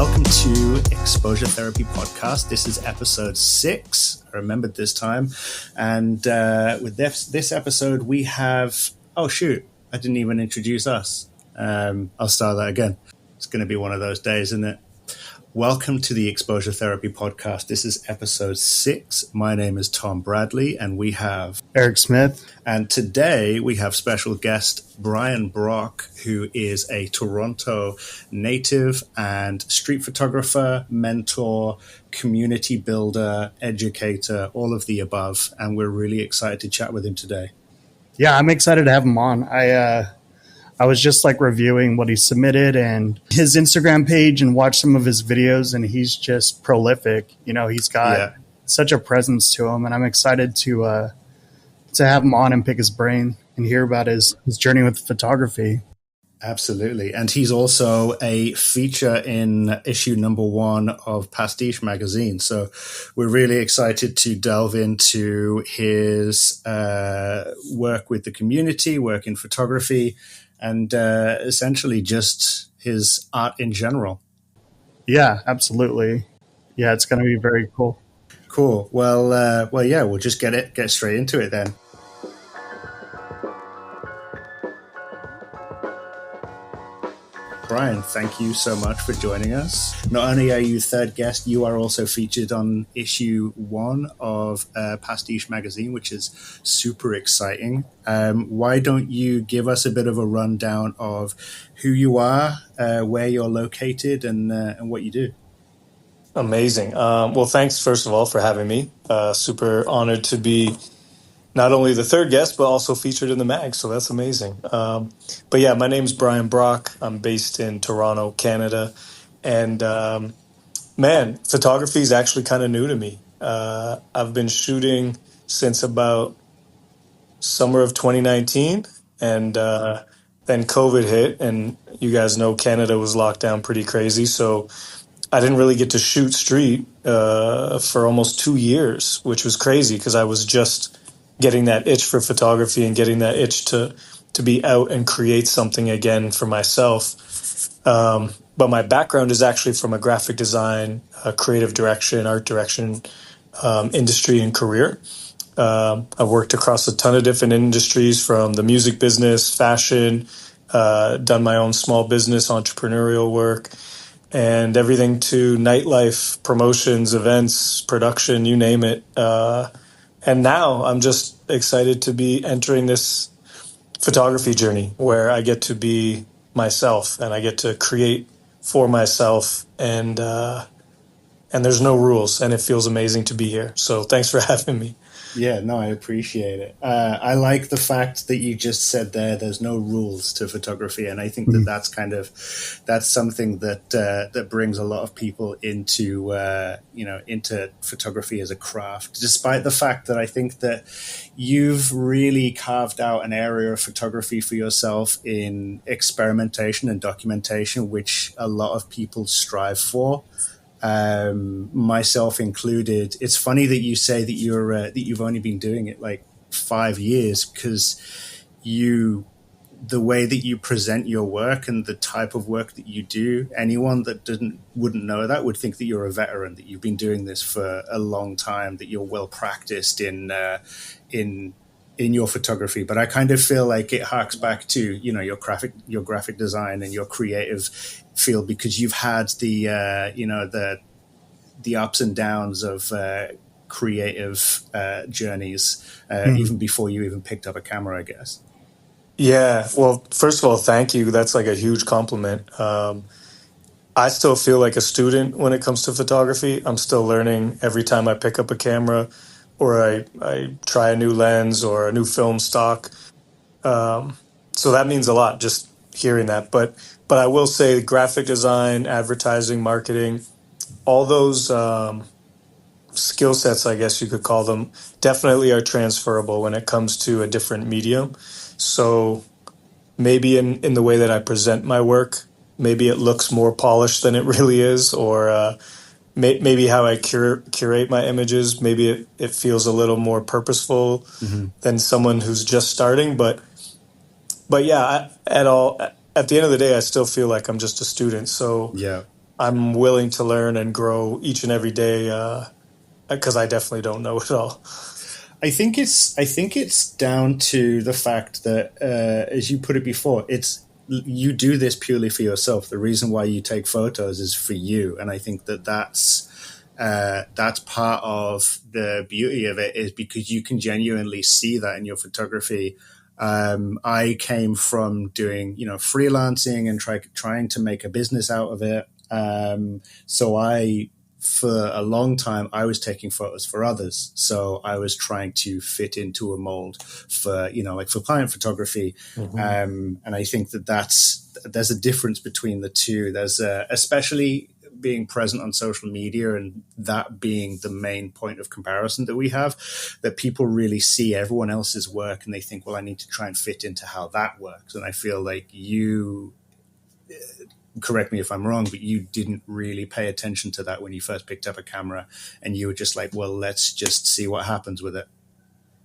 welcome to Exposure Therapy Podcast. This is episode 6. I remembered this time. And with this episode, we have... Oh, shoot. I didn't even introduce us. I'll start that again. It's going to be one of those days, isn't it? Welcome to the Exposure Therapy Podcast. This is episode 6. My name is Tom Bradley, and we have... Eric Smith. And today we have special guest Bryan Brock, who is a Toronto native and street photographer, mentor, community builder, educator, all of the above. And we're really excited to chat with him today. Yeah, I'm excited to have him on. I was just reviewing what he submitted and his Instagram page and watched some of his videos, and he's just prolific. You know, he's got such a presence to him, and I'm excited to have him on and pick his brain and hear about his journey with photography. Absolutely. And he's also a feature in issue number 1 of Pastiche Magazine. So we're really excited to delve into his work with the community, work in photography, and essentially just his art in general. Yeah, absolutely. Yeah, it's going to be very cool. Cool. Well, yeah, we'll just get straight into it then. Bryan, thank you so much for joining us. Not only are you third guest, you are also featured on issue 1 of Pastiche Magazine, which is super exciting. Why don't you give us a bit of a rundown of who you are, where you're located, and what you do? Amazing. Well, thanks, first of all, for having me. Super honored to be not only the third guest, but also featured in the mag. So that's amazing. But yeah, my name's Bryan Brock. I'm based in Toronto, Canada. And man, photography is actually kind of new to me. I've been shooting since about summer of 2019. And then COVID hit. And you guys know Canada was locked down pretty crazy. So I didn't really get to shoot street for almost 2 years, which was crazy because I was just getting that itch for photography and getting that itch to be out and create something again for myself. But my background is actually from a graphic design, creative direction, art direction industry and career. I've worked across a ton of different industries, from the music business, fashion, done my own small business, entrepreneurial work, and everything to nightlife, promotions, events, production, you name it. And now I'm just excited to be entering this photography journey where I get to be myself and I get to create for myself, and there's no rules, and it feels amazing to be here. So thanks for having me. Yeah, no, I appreciate it. I like the fact that you just said there's no rules to photography. And I think that's something that brings a lot of people into photography as a craft, despite the fact that I think that you've really carved out an area of photography for yourself in experimentation and documentation, which a lot of people strive for. Myself included. It's funny that you say that you've only been doing it 5 years, because the way that you present your work and the type of work that you do, anyone that wouldn't know that would think that you're a veteran, that you've been doing this for a long time, that you're well practiced in your photography. But I kind of feel like it harks back to your graphic design and your creative field, because you've had the ups and downs of creative journeys even before you even picked up a camera, I guess. Yeah, well, first of all, thank you. That's a huge compliment. I still feel like a student when it comes to photography. I'm still learning every time I pick up a camera or I try a new lens or a new film stock. So that means a lot, just hearing that. But I will say graphic design, advertising, marketing, all those skill sets, I guess you could call them, definitely are transferable when it comes to a different medium. So maybe in the way that I present my work, maybe it looks more polished than it really is, or maybe how I curate my images, maybe it feels a little more purposeful than someone who's just starting. But yeah, at the end of the day, I still feel like I'm just a student. So yeah. I'm willing to learn and grow each and every day, because I definitely don't know it all. I think it's down to the fact that, as you put it before, you do this purely for yourself. The reason why you take photos is for you, and I think that's part of the beauty of it, is because you can genuinely see that in your photography. I came from doing, freelancing and trying to make a business out of it. So for a long time, I was taking photos for others. So I was trying to fit into a mold for, like for client photography. And I think there's a difference between the two. There's especially being present on social media and that being the main point of comparison that we have, that people really see everyone else's work and they think, well, I need to try and fit into how that works. And I feel like you, correct me if I'm wrong, but you didn't really pay attention to that when you first picked up a camera, and you were just like, well, let's just see what happens with it.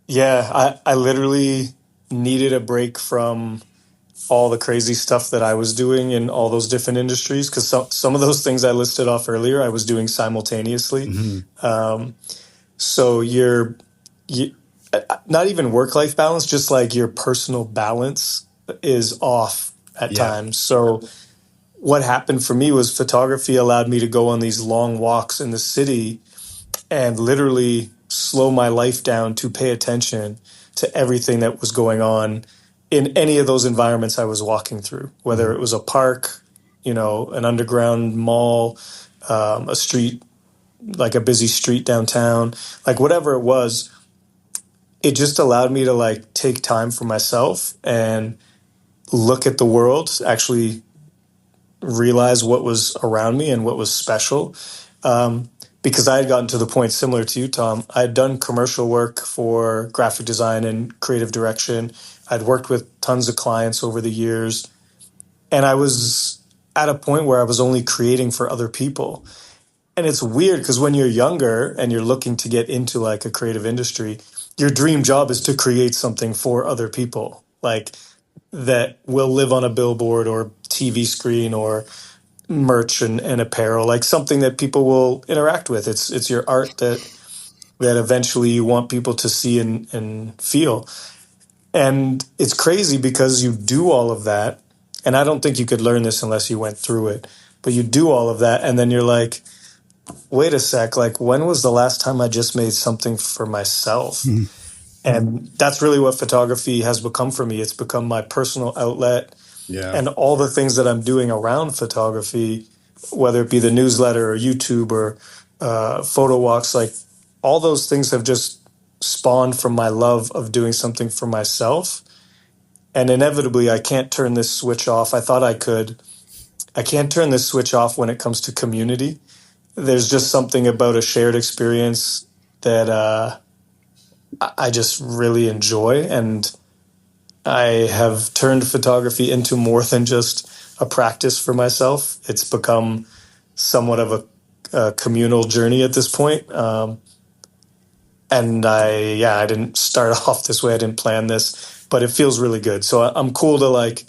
Yeah, I literally needed a break from all the crazy stuff that I was doing in all those different industries, because some of those things I listed off earlier, I was doing simultaneously. So you not even work-life balance, just like your personal balance is off at times. So what happened for me was photography allowed me to go on these long walks in the city and literally slow my life down to pay attention to everything that was going on in any of those environments I was walking through, whether it was a park, an underground mall, a street, like a busy street downtown, like whatever it was. It just allowed me to like take time for myself and look at the world, actually realize what was around me and what was special. Because I had gotten to the point similar to you, Tom. I had done commercial work for graphic design and creative direction. I'd worked with tons of clients over the years. And I was at a point where I was only creating for other people. And it's weird because when you're younger and you're looking to get into like a creative industry, your dream job is to create something for other people, like that will live on a billboard or TV screen or merch and apparel, like something that people will interact with. It's your art that eventually you want people to see and feel. And it's crazy because you do all of that. And I don't think you could learn this unless you went through it. But you do all of that, and then you're like, wait a sec, like when was the last time I just made something for myself? And that's really what photography has become for me. It's become my personal outlet. And all the things that I'm doing around photography, whether it be the newsletter or YouTube or photo walks, like all those things have just spawned from my love of doing something for myself. And inevitably, I can't turn this switch off. I thought I could. I can't turn this switch off when it comes to community. There's just something about a shared experience that I just really enjoy. And I have turned photography into more than just a practice for myself. It's become somewhat of a communal journey at this point. And I didn't start off this way. I didn't plan this, but it feels really good. So I'm cool to like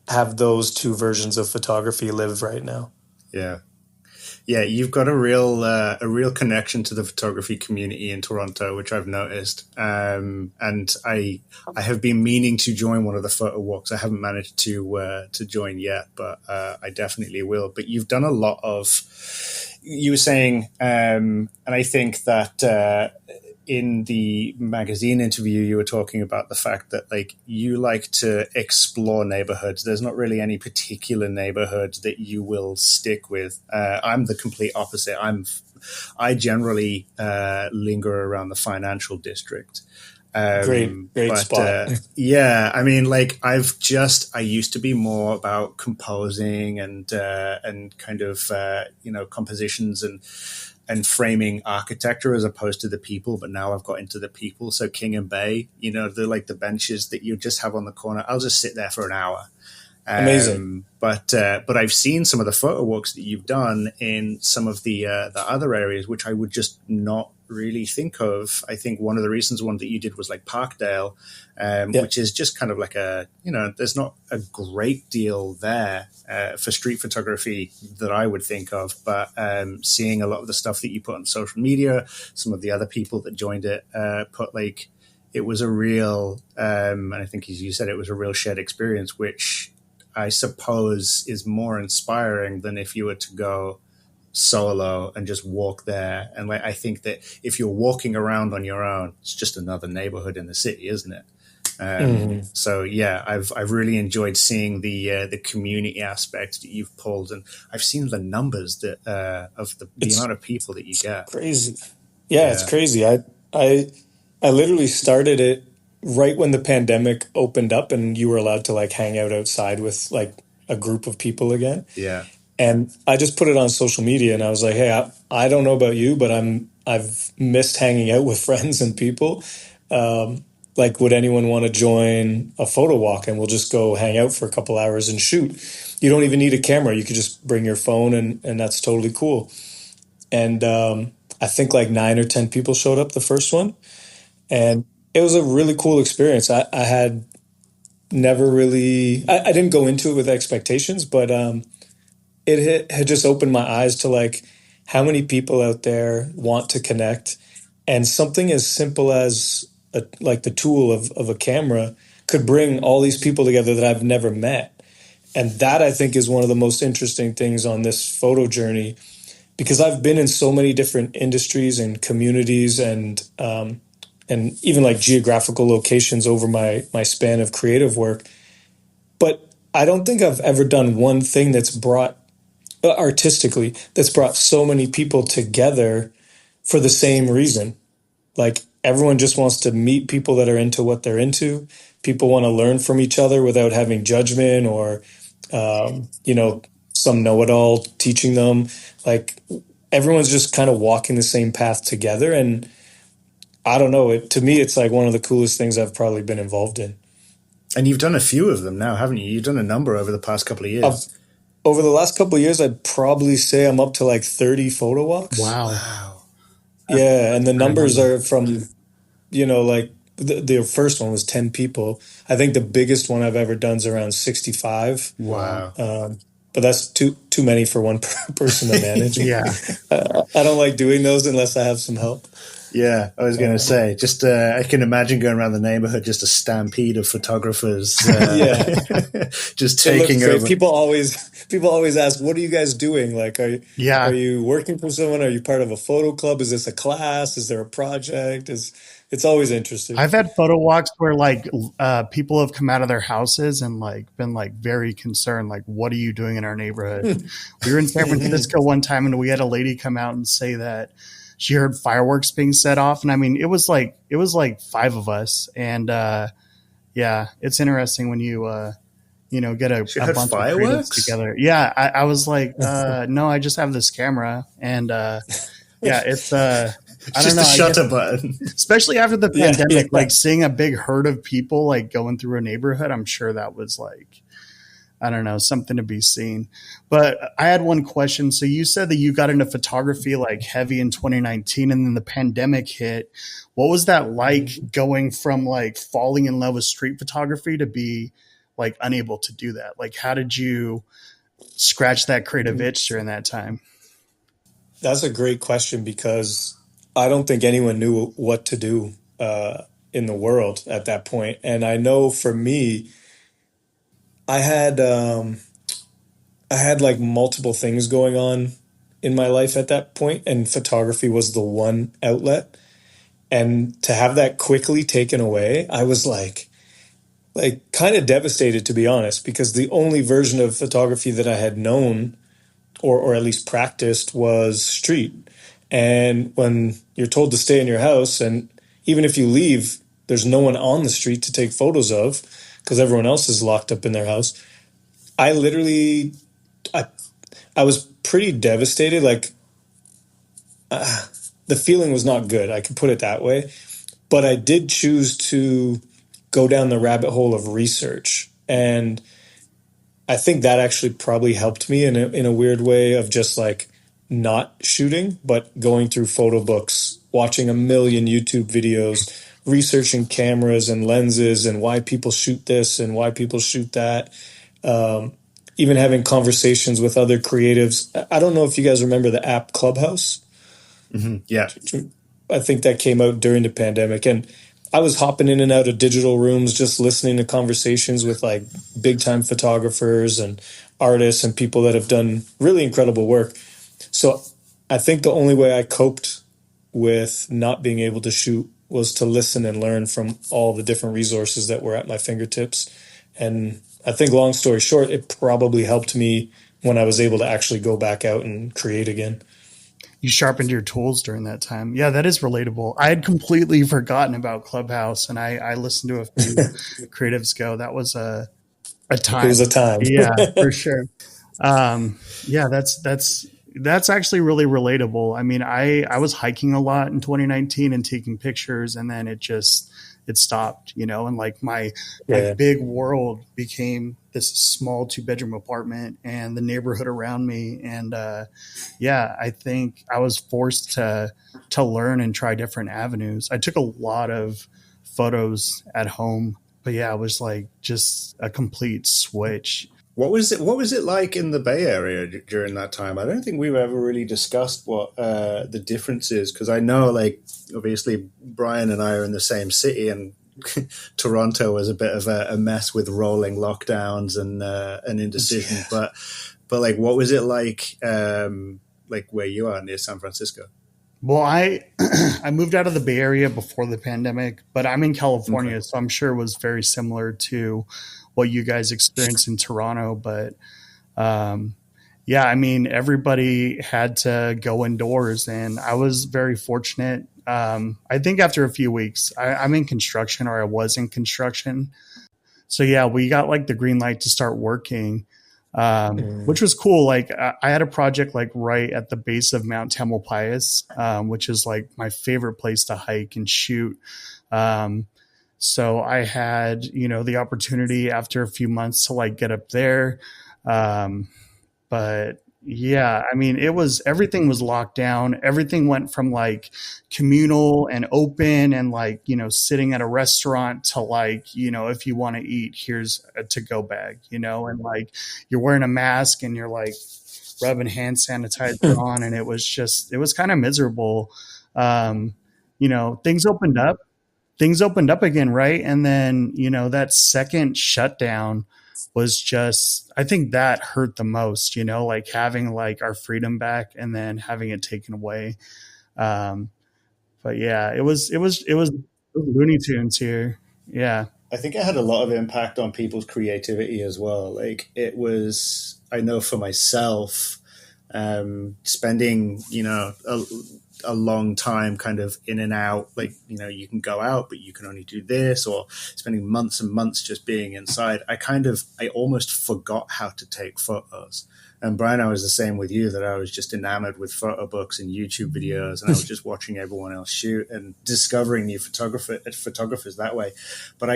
have those two versions of photography live right now. Yeah, you've got a real connection to the photography community in Toronto, which I've noticed. And I have been meaning to join one of the photo walks. I haven't managed to join yet, but I definitely will. But you've done a lot of, you were saying, and I think that in the magazine interview, you were talking about the fact that like you like to explore neighborhoods. There's not really any particular neighborhood that you will stick with. I'm the complete opposite. I generally linger around the financial district. Great spot. Yeah, I mean, like I used to be more about composing and kind of compositions and framing architecture as opposed to the people, but now I've got into the people. So King and Bay, the benches that you just have on the corner, I'll just sit there for an hour Amazing. But I've seen some of the photo walks that you've done in some of the other areas, which I would just not really think of. I think one of the reasons one that you did was like Parkdale, which is just kind of like there's not a great deal there for street photography that I would think of, but seeing a lot of the stuff that you put on social media, some of the other people that joined it put like, it was a real, and I think as you said, it was a real shared experience, which I suppose is more inspiring than if you were to go solo and just walk there. And like, I think that if you're walking around on your own, it's just another neighborhood in the city, isn't it? So yeah, I've really enjoyed seeing the community aspect that you've pulled, and I've seen the numbers that of the amount of people that you get. Crazy. Yeah, it's crazy. I literally started it right when the pandemic opened up and you were allowed to like hang out outside with like a group of people again. Yeah. And I just put it on social media and I was like, hey, I don't know about you, but I've missed hanging out with friends and people. Like, would anyone want to join a photo walk? And we'll just go hang out for a couple hours and shoot. You don't even need a camera. You could just bring your phone and that's totally cool. And I think like 9 or 10 people showed up the first one. And it was a really cool experience. I had never really, I didn't go into it with expectations, but it had just opened my eyes to like how many people out there want to connect, and something as simple as like the tool of a camera could bring all these people together that I've never met. And that I think is one of the most interesting things on this photo journey, because I've been in so many different industries and communities and even like geographical locations over my span of creative work. But I don't think I've ever done one thing that's brought, artistically, that's brought so many people together for the same reason. Like everyone just wants to meet people that are into what they're into. People want to learn from each other without having judgment or, some know-it-all teaching them. Like everyone's just kind of walking the same path together. And I don't know. To me, it's like one of the coolest things I've probably been involved in. And you've done a few of them now, haven't you? You've done a number over the past couple of years. Over the last couple of years, I'd probably say I'm up to like 30 photo walks. Wow. Yeah, and the numbers are from, like the first one was 10 people. I think the biggest one I've ever done is around 65. Wow. But that's too many for one person to manage. Yeah. I don't like doing those unless I have some help. Yeah, I was going to say, just I can imagine going around the neighborhood, just a stampede of photographers, just taking over. People always ask, "What are you guys doing? Like, are you working for someone? Are you part of a photo club? Is this a class? Is there a project?" It's always interesting. I've had photo walks where like people have come out of their houses and like been like very concerned, like, "What are you doing in our neighborhood?" We were in San Francisco one time and we had a lady come out and say that she heard fireworks being set off. And I mean, it was like 5 of us. And it's interesting when you, get a bunch of fireworks together. Yeah. I was like, no, I just have this camera. And it's, I don't know. Just a shutter button. Especially after the pandemic, like seeing a big herd of people like going through a neighborhood, I'm sure that was like, I don't know, something to be seen. But I had one question. So you said that you got into photography like heavy in 2019 and then the pandemic hit. What was that like going from like falling in love with street photography to be like unable to do that? Like, how did you scratch that creative itch during that time? That's a great question because I don't think anyone knew what to do in the world at that point. And I know for me, I had like multiple things going on in my life at that point, and photography was the one outlet. And to have that quickly taken away, I was like kind of devastated, to be honest, because the only version of photography that I had known or at least practiced was street. And when you're told to stay in your house, and even if you leave, there's no one on the street to take photos of because everyone else is locked up in their house. I literally, I was pretty devastated. Like the feeling was not good. I could put it that way. But I did choose to go down the rabbit hole of research. And I think that actually probably helped me in a weird way of just like not shooting, but going through photo books, watching a million YouTube videos, researching cameras and lenses and why people shoot this and why people shoot that. Even having conversations with other creatives. I don't know if you guys remember the app Clubhouse. Mm-hmm. Yeah. I think that came out during the pandemic. And I was hopping in and out of digital rooms, just listening to conversations with like big time photographers and artists and people that have done really incredible work. So I think the only way I coped with not being able to shoot was to listen and learn from all the different resources that were at my fingertips. And I think, long story short, it probably helped me when I was able to actually go back out and create again. You sharpened your tools during that time. Yeah, that is relatable. I had completely forgotten about Clubhouse, and I listened to a few creatives go. That was a time. It was a time. Yeah, for sure. Yeah, that's actually really relatable. I mean, I was hiking a lot in 2019 and taking pictures, and then it stopped, and like my big world became this small 2-bedroom apartment and the neighborhood around me. And I think I was forced to learn and try different avenues. I took a lot of photos at home, but yeah, it was like just a complete switch. What was it like in the Bay Area during that time? I don't think we've ever really discussed what the difference is, because I know, like, obviously Bryan and I are in the same city, and Toronto was a bit of a mess with rolling lockdowns and indecision. Yeah. But like, what was it like where you are near San Francisco? Well, I moved out of the Bay Area before the pandemic, but I'm in California, okay. So I'm sure it was very similar to what you guys experienced in Toronto. But I mean, everybody had to go indoors, and I was very fortunate. I think after a few weeks, I'm in construction, or I was in construction. So yeah, we got like the green light to start working, which was cool. Like I had a project like right at the base of Mount Tamalpais, which is like my favorite place to hike and shoot. So I had, the opportunity after a few months to like get up there. But yeah, I mean, everything was locked down. Everything went from like communal and open and like, sitting at a restaurant to like, if you want to eat, here's a to-go bag, and like you're wearing a mask and you're like rubbing hand sanitizer on. And it was kind of miserable. Things opened up again. Right. And then, that second shutdown was just, I think that hurt the most, like having like our freedom back and then having it taken away. But yeah, it was Looney Tunes here. Yeah. I think it had a lot of impact on people's creativity as well. Like it was, I know for myself, spending, a long time kind of in and out, like, you can go out, but you can only do this, or spending months and months just being inside. I almost forgot how to take photos. And Bryan, I was the same with you, that I was just enamored with photo books and YouTube videos, and I was just watching everyone else shoot and discovering new photographers that way. But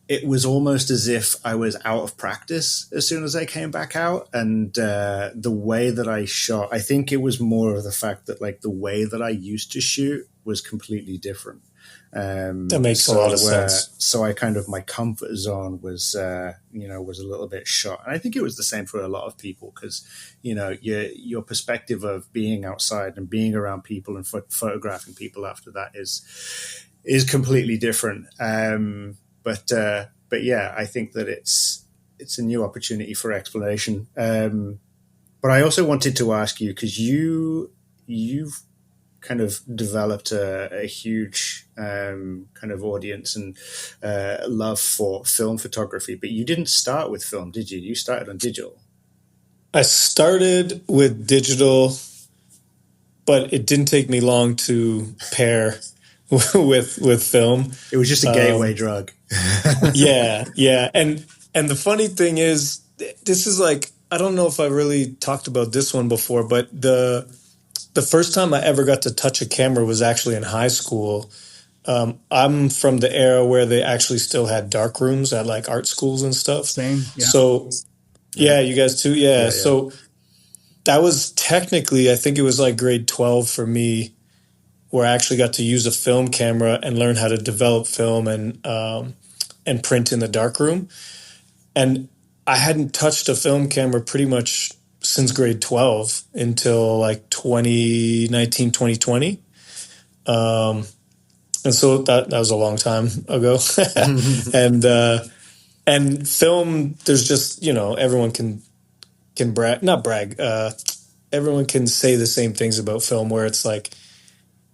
it was almost as if I was out of practice as soon as I came back out. And the way that I shot, I think it was more of the fact that like the way that I used to shoot was completely different. That makes a lot of sense. So I kind of, my comfort zone was a little bit shot. And I think it was the same for a lot of people, because, your perspective of being outside and being around people and photographing people after that is completely different. But yeah, I think that it's a new opportunity for exploration. But I also wanted to ask you, because you've kind of developed a huge kind of audience and love for film photography, but you didn't start with film, did you? You started on digital. I started with digital, but it didn't take me long to pair with film. It was just a gateway drug. Yeah. And the funny thing is, this is like, I don't know if I really talked about this one before, but the first time I ever got to touch a camera was actually in high school. I'm from the era where they actually still had dark rooms at like art schools and stuff. Same. Yeah. So yeah, you guys too. Yeah. Yeah, yeah. So that was technically, I think it was like grade 12 for me, where I actually got to use a film camera and learn how to develop film and print in the darkroom. And I hadn't touched a film camera pretty much since grade 12 until like 2019, 2020. And so that was a long time ago. And film, there's just, everyone can brag, not brag. Everyone can say the same things about film, where it's like,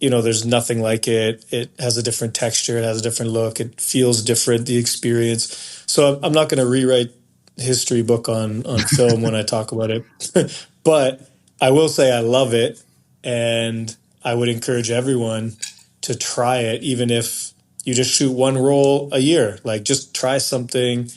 there's nothing like it. It has a different texture. It has a different look. It feels different, the experience. So I'm not going to rewrite history book on film when I talk about it. But I will say I love it. And I would encourage everyone to try it, even if you just shoot one roll a year. Like, just try something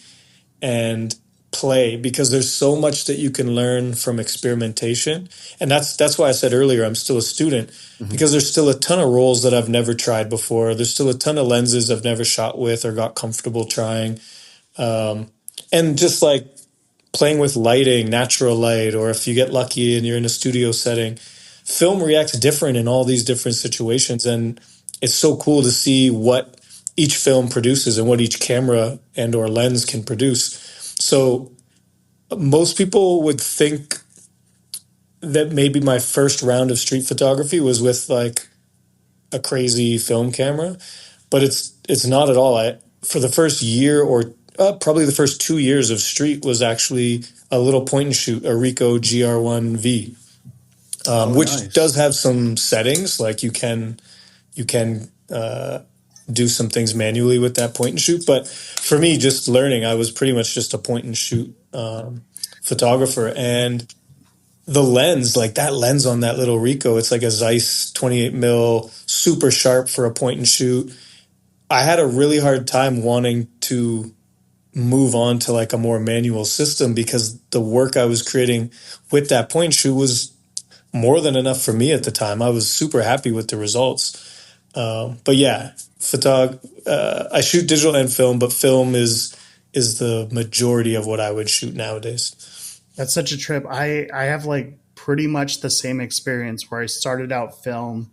and play, because there's so much that you can learn from experimentation. And that's why I said earlier I'm still a student, because there's still a ton of rolls that I've never tried before. There's still a ton of lenses I've never shot with or got comfortable trying. And just like playing with lighting, natural light, or if you get lucky and you're in a studio setting, film reacts different in all these different situations. And it's so cool to see what each film produces and what each camera and or lens can produce. So most people would think that maybe my first round of street photography was with like a crazy film camera, but it's not at all. For the first year, or probably the first 2 years of street, was actually a little point and shoot, a Ricoh GR1V, which nice. does have some settings. Like you can do some things manually with that point and shoot. But for me, just learning, I was pretty much just a point and shoot photographer. And the lens, like that lens on that little Ricoh, it's like a Zeiss 28 mil, super sharp for a point and shoot. I had a really hard time wanting to move on to like a more manual system, because the work I was creating with that point and shoot was more than enough for me at the time. I was super happy with the results. But yeah, I shoot digital and film, but film is the majority of what I would shoot nowadays. That's such a trip. I have like pretty much the same experience, where I started out film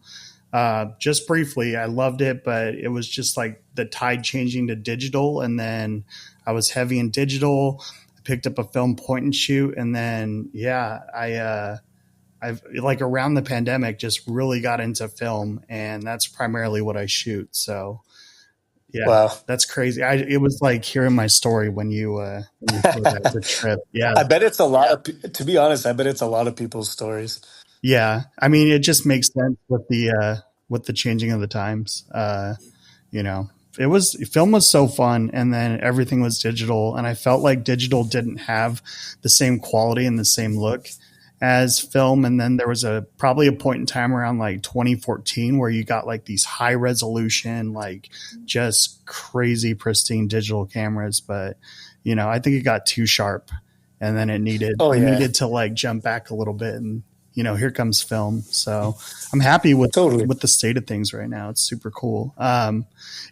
just briefly. I loved it, but it was just like the tide changing to digital. And then I was heavy in digital. I picked up a film point and shoot. And then, I've like around the pandemic just really got into film, and that's primarily what I shoot. So yeah, wow, that's crazy. It was like hearing my story when you said that was a trip. Yeah. I bet it's a lot of, to be honest, I bet it's a lot of people's stories. Yeah. I mean, it just makes sense with the changing of the times. Film was so fun, and then everything was digital, and I felt like digital didn't have the same quality and the same look as film. And then there was probably a point in time around like 2014 where you got like these high resolution, like just crazy pristine digital cameras. But, I think it got too sharp, and then it needed to like jump back a little bit, and, here comes film. So I'm happy with the state of things right now. It's super cool.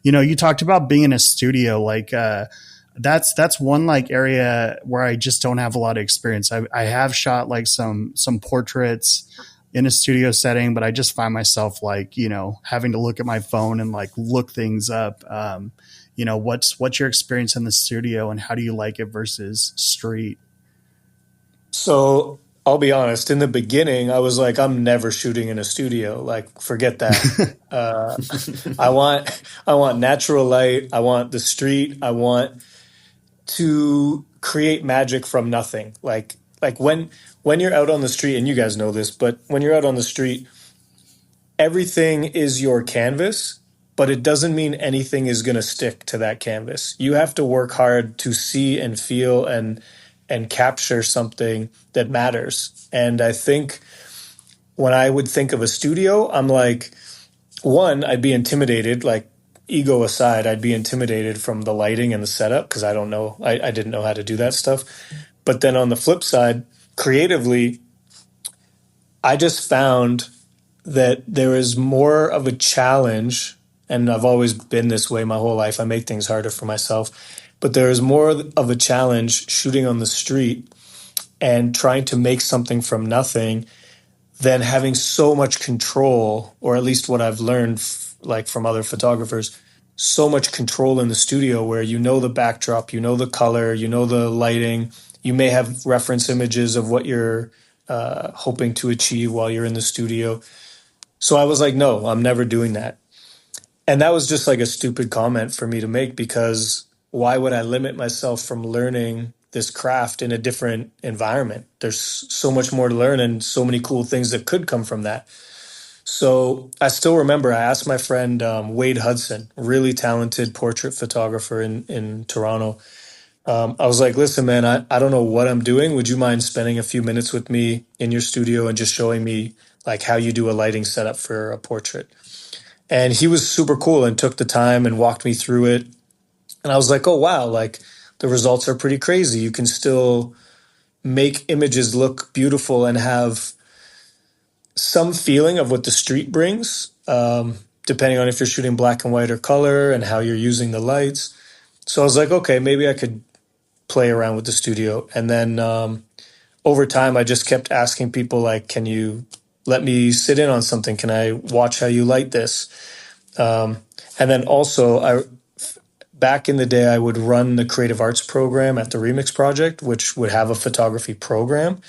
You talked about being in a studio, like, that's one like area where I just don't have a lot of experience. I have shot like some portraits in a studio setting, but I just find myself like, having to look at my phone and like look things up. What's your experience in the studio, and how do you like it versus street? So I'll be honest, in the beginning, I was like, I'm never shooting in a studio. Like, forget that. I want natural light. I want the street. I want to create magic from nothing. Like when you're out on the street, and you guys know this, but when you're out on the street, everything is your canvas, but it doesn't mean anything is going to stick to that canvas. You have to work hard to see and feel and capture something that matters. And I think when I would think of a studio, I'm like, one, I'd be intimidated, like, ego aside, I'd be intimidated from the lighting and the setup, because I don't know, I didn't know how to do that stuff. But then on the flip side, creatively, I just found that there is more of a challenge And I've always been this way my whole life. I make things harder for myself. But there is more of a challenge shooting on the street and trying to make something from nothing than having so much control, or at least what I've learned like from other photographers, so much control in the studio where you know the backdrop, you know the color, you know the lighting, you may have reference images of what you're hoping to achieve while you're in the studio. So I was like, no, I'm never doing that. And that was just like a stupid comment for me to make, because why would I limit myself from learning this craft in a different environment? There's so much more to learn and so many cool things that could come from that. So I still remember I asked my friend Wade Hudson, really talented portrait photographer in Toronto. I was like, listen, man, I don't know what I'm doing. Would you mind spending a few minutes with me in your studio and just showing me like how you do a lighting setup for a portrait? And he was super cool and took the time and walked me through it. And I was like, oh, wow, like the results are pretty crazy. You can still make images look beautiful and have some feeling of what the street brings, depending on if you're shooting black and white or color and how you're using the lights. So I was like, okay, maybe I could play around with the studio. And then over time, I just kept asking people like, can you let me sit in on something? Can I watch how you light this? And then also, back in the day, I would run the creative arts program at the Remix Project, which would have a photography program.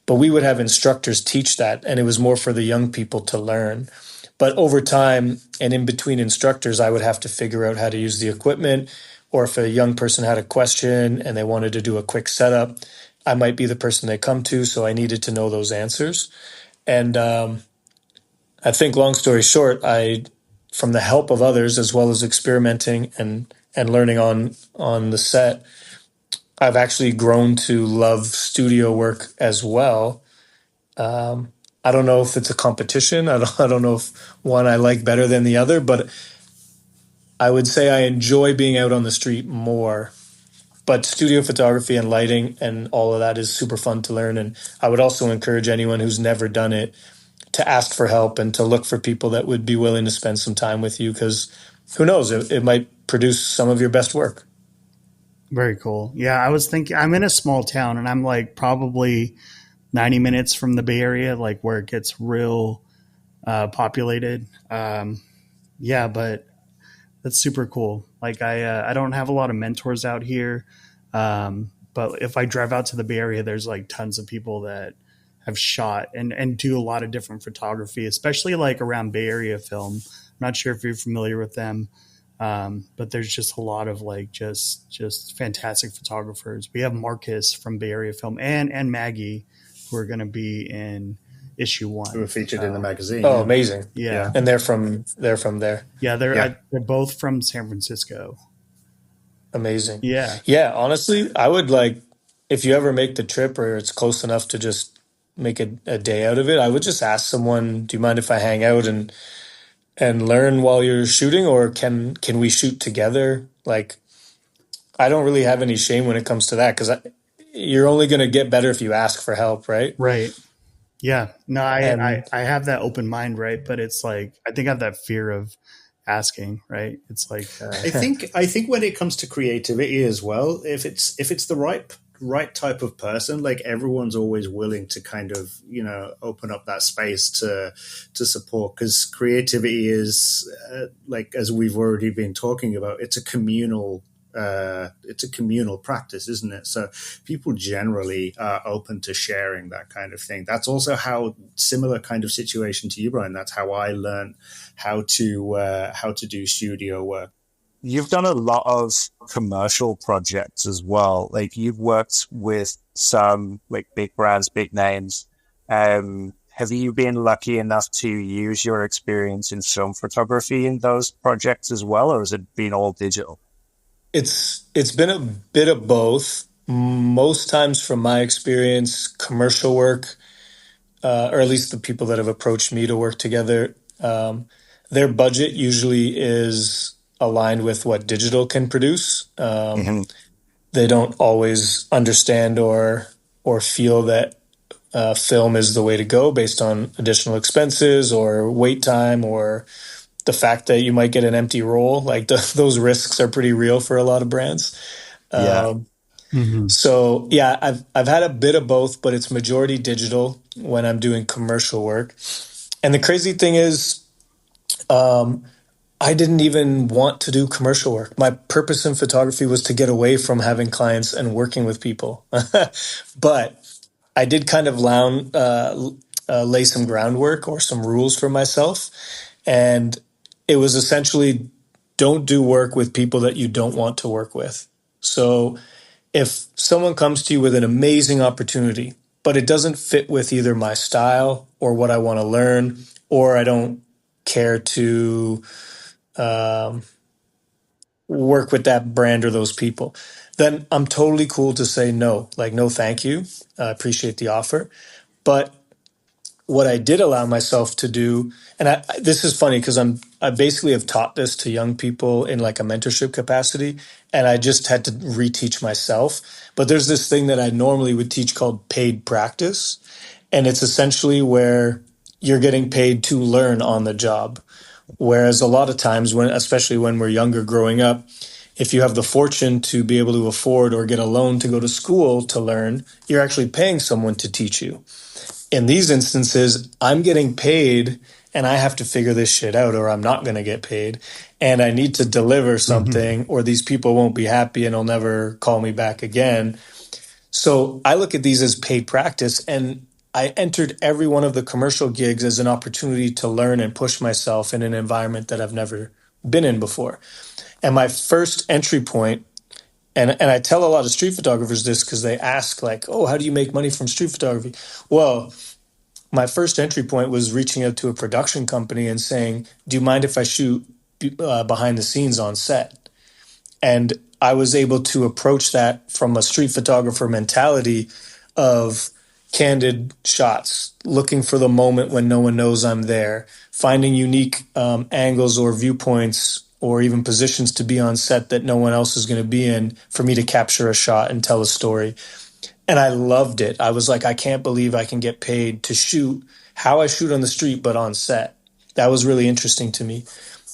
But we would have instructors teach that, and it was more for the young people to learn. But over time and in between instructors, I would have to figure out how to use the equipment, or if a young person had a question and they wanted to do a quick setup, I might be the person they come to, so I needed to know those answers. And I think, long story short, from the help of others, as well as experimenting and learning on the set, I've actually grown to love studio work as well. I don't know if it's a competition. I don't know if one I like better than the other, but I would say I enjoy being out on the street more. But studio photography and lighting and all of that is super fun to learn. And I would also encourage anyone who's never done it to ask for help and to look for people that would be willing to spend some time with you, because who knows, it might produce some of your best work. Very cool. Yeah, I was thinking, I'm in a small town and I'm like probably 90 minutes from the Bay Area, like where it gets real populated. Yeah, but that's super cool. Like I don't have a lot of mentors out here. But if I drive out to the Bay Area, there's like tons of people that have shot and do a lot of different photography, especially like around Bay Area Film. I'm not sure if you're familiar with them. But there's just a lot of like just fantastic photographers. We have Marcus from Bay Area Film and Maggie, who are going to be in issue 1. Who were featured in the magazine. Oh, amazing! Yeah, and they're from there. Yeah, they're both from San Francisco. Amazing. Yeah. Honestly, I would like, if you ever make the trip or it's close enough to just make a day out of it, I would just ask someone, do you mind if I hang out and learn while you're shooting, or can we shoot together? Like, I don't really have any shame when it comes to that, because you're only going to get better if you ask for help, right? Right. Yeah. No, I have that open mind, right? But it's like, I think I have that fear of asking, right? It's like I think when it comes to creativity as well, if it's the right type of person, like everyone's always willing to kind of, open up that space to support, because creativity is like, as we've already been talking about, it's a communal practice, isn't it? So people generally are open to sharing that kind of thing. That's also how, similar kind of situation to you, Bryan, that's how I learned how to do studio work. You've done a lot of commercial projects as well. Like, you've worked with some like big brands, big names. Have you been lucky enough to use your experience in film photography in those projects as well, or has it been all digital? It's been a bit of both. Most times, from my experience, commercial work, or at least the people that have approached me to work together, their budget usually is aligned with what digital can produce. They don't always understand or feel that film is the way to go based on additional expenses or wait time or the fact that you might get an empty role, like those risks are pretty real for a lot of brands. Yeah. So yeah, I've had a bit of both, but it's majority digital when I'm doing commercial work. And the crazy thing is, I didn't even want to do commercial work. My purpose in photography was to get away from having clients and working with people. But I did kind of lay some groundwork or some rules for myself. And it was essentially, don't do work with people that you don't want to work with. So if someone comes to you with an amazing opportunity, but it doesn't fit with either my style or what I want to learn, or I don't care to work with that brand or those people, then I'm totally cool to say no. Like, no, thank you. I appreciate the offer. But what I did allow myself to do, and this is funny because I basically have taught this to young people in like a mentorship capacity, and I just had to reteach myself. But there's this thing that I normally would teach called paid practice, and it's essentially where you're getting paid to learn on the job. Whereas a lot of times, especially when we're younger growing up, if you have the fortune to be able to afford or get a loan to go to school to learn, you're actually paying someone to teach you. In these instances, I'm getting paid and I have to figure this shit out or I'm not going to get paid. And I need to deliver something or these people won't be happy and they'll never call me back again. So I look at these as paid practice, and I entered every one of the commercial gigs as an opportunity to learn and push myself in an environment that I've never been in before. And my first entry point, and I tell a lot of street photographers this because they ask like, oh, how do you make money from street photography? Well, my first entry point was reaching out to a production company and saying, do you mind if I shoot behind the scenes on set? And I was able to approach that from a street photographer mentality of candid shots, looking for the moment when no one knows I'm there, finding unique angles or viewpoints or even positions to be on set that no one else is going to be in for me to capture a shot and tell a story. And I loved it. I was like, I can't believe I can get paid to shoot how I shoot on the street, but on set. That was really interesting to me.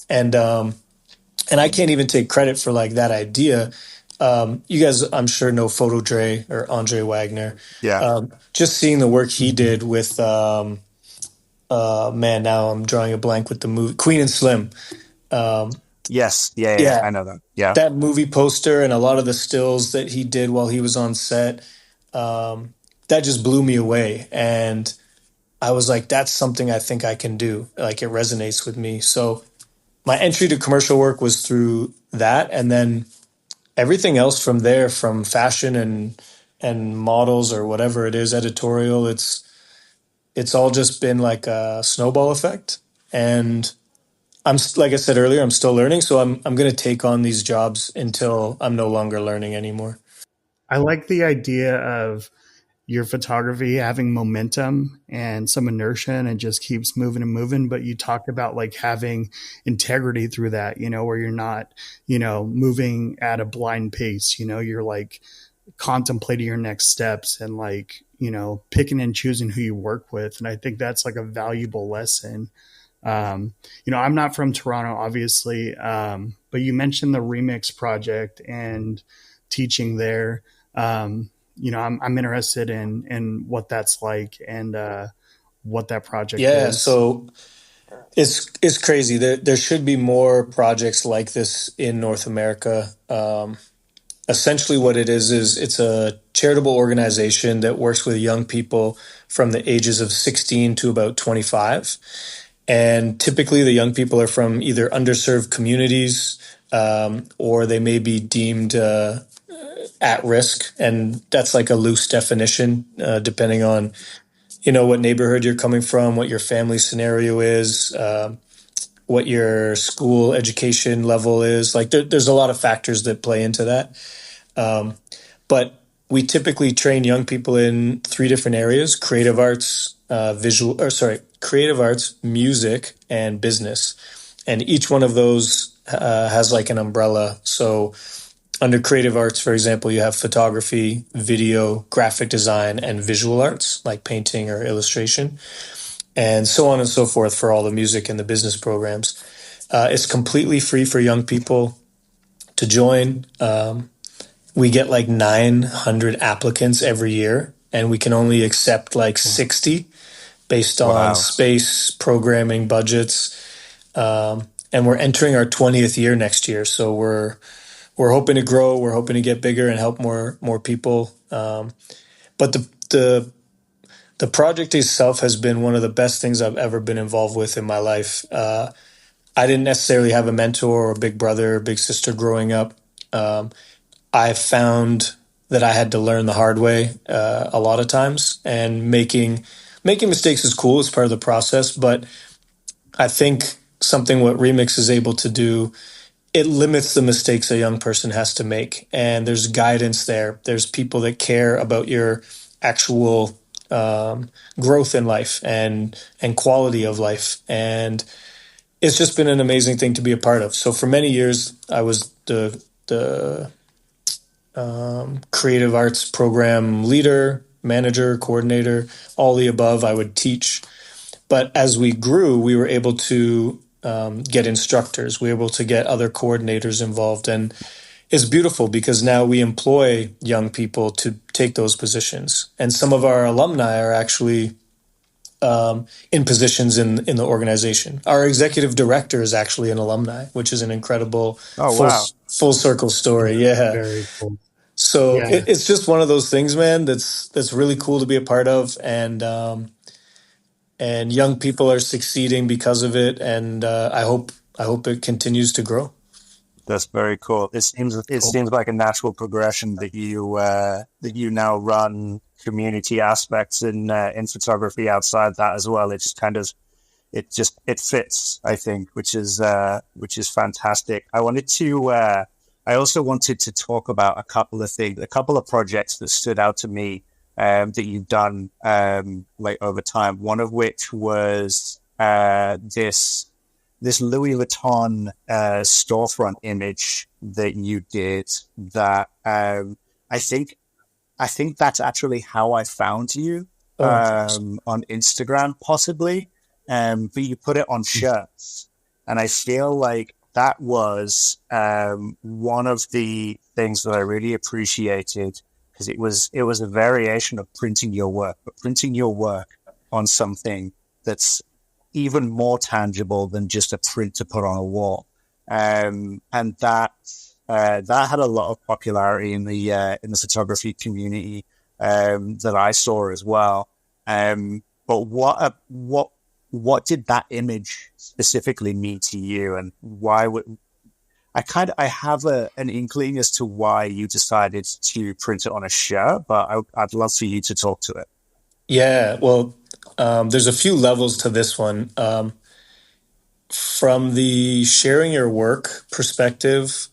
And I can't even take credit for like that idea. You guys, I'm sure, know Photo Dre or Andre Wagner. Yeah. Just seeing the work he did with, man, now I'm drawing a blank with the movie Queen and Slim. Yes. Yeah. I know that. Yeah. That movie poster and a lot of the stills that he did while he was on set, that just blew me away. And I was like, that's something I think I can do. Like, it resonates with me. So my entry to commercial work was through that, and then everything else from there, from fashion and models or whatever it is, editorial, it's all just been like a snowball effect. And I'm, like I said earlier, I'm still learning, so I'm going to take on these jobs until I'm no longer learning anymore. I like the idea of your photography having momentum and some inertia and it just keeps moving and moving. But you talked about like having integrity through that, where you're not, moving at a blind pace, you're like contemplating your next steps and like, picking and choosing who you work with. And I think that's like a valuable lesson. I'm not from Toronto, obviously, but you mentioned the Remix project and teaching there. I'm interested in what that's like and what that project is. Yeah, so it's crazy. There should be more projects like this in North America. Essentially what it is it's a charitable organization that works with young people from the ages of 16 to about 25. And typically the young people are from either underserved communities or they may be deemed at risk. And that's like a loose definition, depending on, what neighborhood you're coming from, what your family scenario is, what your school education level is. Like there's a lot of factors that play into that. But we typically train young people in 3 different areas: creative arts, creative arts, music, and business. And each one of those has like an umbrella. So under creative arts, for example, you have photography, video, graphic design, and visual arts, like painting or illustration, and so on and so forth for all the music and the business programs. It's completely free for young people to join. We get like 900 applicants every year, and we can only accept like 60 based on Wow. space, programming, budgets. And we're entering our 20th year next year. So we're hoping to grow. We're hoping to get bigger and help more people. But the project itself has been one of the best things I've ever been involved with in my life. I didn't necessarily have a mentor or a big brother or big sister growing up. I found that I had to learn the hard way a lot of times, and making mistakes is cool. It's part of the process. But I think something what Remix is able to do, it limits the mistakes a young person has to make. And there's guidance there. There's people that care about your actual growth in life and quality of life. And it's just been an amazing thing to be a part of. So for many years, I was the creative arts program leader, manager, coordinator, all the above. I would teach. But as we grew, we were able to get instructors. We were able to get other coordinators involved. And it's beautiful because now we employ young people to take those positions. And some of our alumni are actually in positions in the organization. Our executive director is actually an alumni, which is an incredible full circle story. Yeah. Very cool. So Yeah. it's just one of those things, man, that's really cool to be a part of. And young people are succeeding because of it. And I hope it continues to grow. That's very cool. It seems like a natural progression that you now run community aspects in photography outside that as well. It's kind of it fits, I think, which is fantastic. I also wanted to talk about a couple of things, a couple of projects that stood out to me that you've done like over time. One of which was this Louis Vuitton storefront image that you did that I think that's actually how I found you on Instagram, possibly. But you put it on shirts, and I feel like that was one of the things that I really appreciated, because it was a variation of printing your work, but printing your work on something that's even more tangible than just a print to put on a wall. And that had a lot of popularity in the photography community that I saw as well. But what did that image specifically mean to you, and why would I have an inkling as to why you decided to print it on a shirt, but I'd love for you to talk to it. Yeah, well, there's a few levels to this one. From the sharing your work perspective,